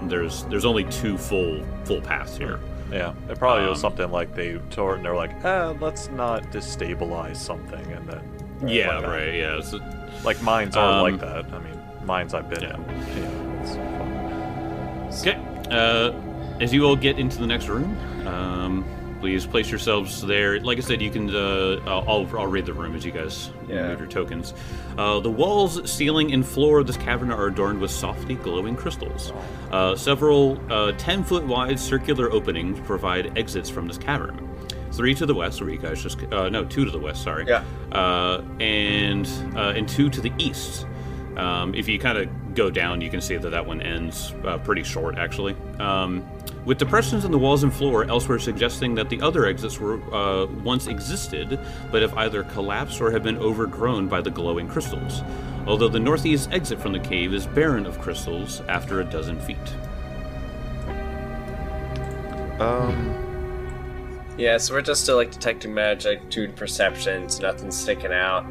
there's only 2 full paths here. yeah, it probably was something like they tore and they're like, let's not destabilize something, and then Yeah, like that. right. Yeah. So, Like mines are like that. I mean, mines I've been Yeah. in. Yeah, it's fun. okay. As you all get into the next room, please place yourselves there. Like I said, you can. I'll read the room as you guys move your tokens. The walls, ceiling, and floor of this cavern are adorned with softly glowing crystals. Several 10-foot wide circular openings provide exits from this cavern. 3 to the west, where you guys just 2 to the west. Sorry. Yeah. And 2 to the east. If you kind of go down, you can see that one ends pretty short, actually. With depressions in the walls and floor elsewhere suggesting that the other exits were once existed, but have either collapsed or have been overgrown by the glowing crystals. Although the northeast exit from the cave is barren of crystals after a dozen feet. Yeah, so we're just still like detecting magic, doing perceptions, nothing's sticking out.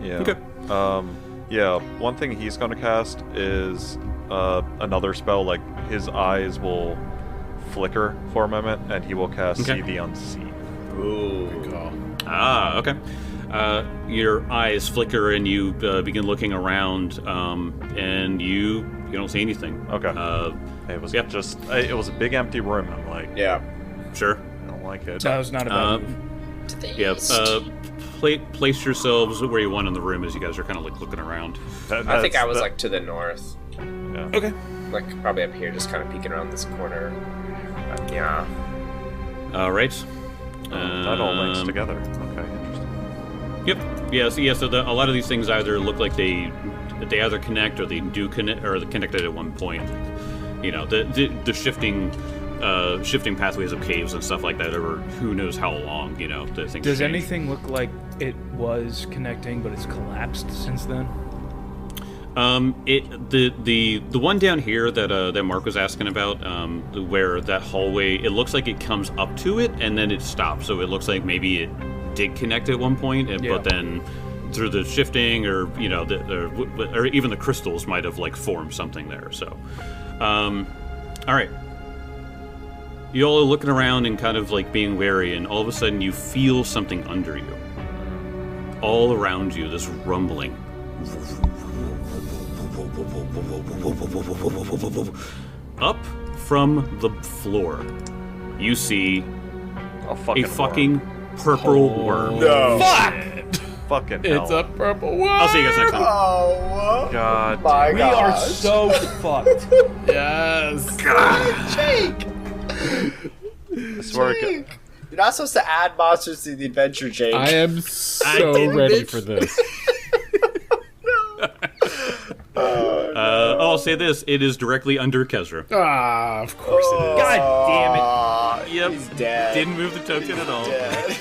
Yeah. Okay. Yeah, one thing he's going to cast is another spell, like his eyes will flicker for a moment, and he will cast Okay. See the Unseen. Ooh. Good call. Ah, okay. Your eyes flicker and you begin looking around, and you don't see anything. Okay. It was Yep. just, it was a big empty room. I'm like, Yeah. Sure. I don't like it. That was not a bad move. To the Yeah. east. Place yourselves where you want in the room as you guys are kind of like looking around. I think I was like to the north. Yeah. Okay. Like probably up here, just kind of peeking around this corner. Yeah. All right. That all links together. Okay, interesting. Yep. Yeah. So a lot of these things either look like they either connect or they do connect or they connected at one point. You know, the shifting pathways of caves and stuff like that over who knows how long. You know, the things. Does change. anything look like it was connecting, but it's collapsed since then? The one down here that Mark was asking about, where that hallway, it looks like it comes up to it and then it stops. So it looks like maybe it did connect at one point, Yeah. but then through the shifting or or even the crystals might have like formed something there. So, all right. You all are looking around and kind of like being wary, and all of a sudden you feel something under you. All around you, this rumbling. Up from the floor, you see A fucking, a fucking purple worm. No. fucking hell. It's a purple one. I'll see you guys next time. Oh. God. My We are gosh. so fucked. Yes. Jake. I swear to Jake. You're not supposed to add monsters to the adventure, Jake. I am so ready for this. I'll say this: it is directly under Kezra. Ah, of course it is. God damn it. Yep. He's dead. Didn't move the token at all. Dead.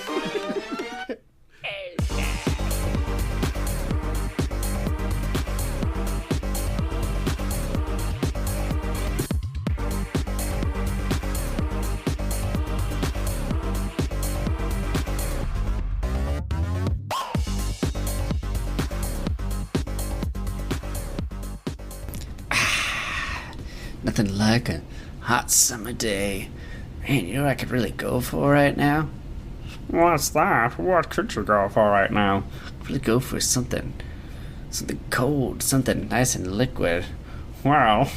Nothing like a hot summer day. Man, you know what I could really go for right now? What's that? What could you go for right now? I'd really go for something cold, something nice and liquid. Well,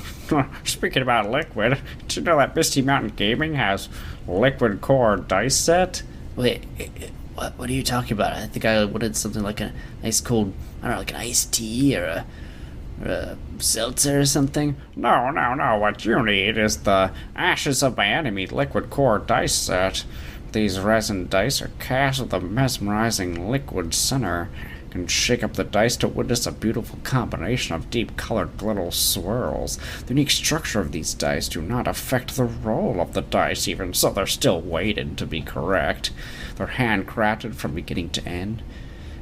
speaking about liquid, did you know that Misty Mountain Gaming has liquid core dice set? Wait, what are you talking about? I think I wanted something like a nice cold, I don't know, like an iced tea or a seltzer or something. No. What you need is the Ashes of My Enemy liquid core dice set. These resin dice are cast with a mesmerizing liquid center, and shake up the dice to witness a beautiful combination of deep-colored little swirls. The unique structure of these dice do not affect the roll of the dice, even so they're still weighted to be correct. They're handcrafted from beginning to end.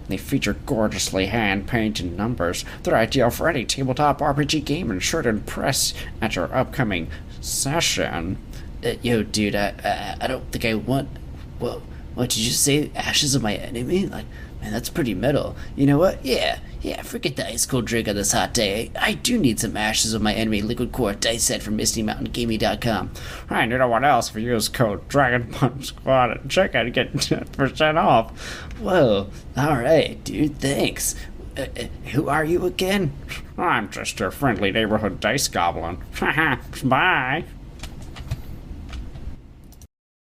They feature gorgeously hand-painted numbers. They're ideal for any tabletop RPG game and sure to impress at your upcoming session. Yo, dude, I don't think I want... What did you say? Ashes of my enemy? Like, man, that's pretty metal. You know what? Yeah, forget the ice cold drink on this hot day. I do need some Ashes of my enemy liquid core dice set from MistyMountainGaming.com. And you know what else? If you use code Dragon Punch Squad at checkout, you get 10% off. Whoa, alright, dude, thanks. Who are you again? I'm just your friendly neighborhood dice goblin. Bye.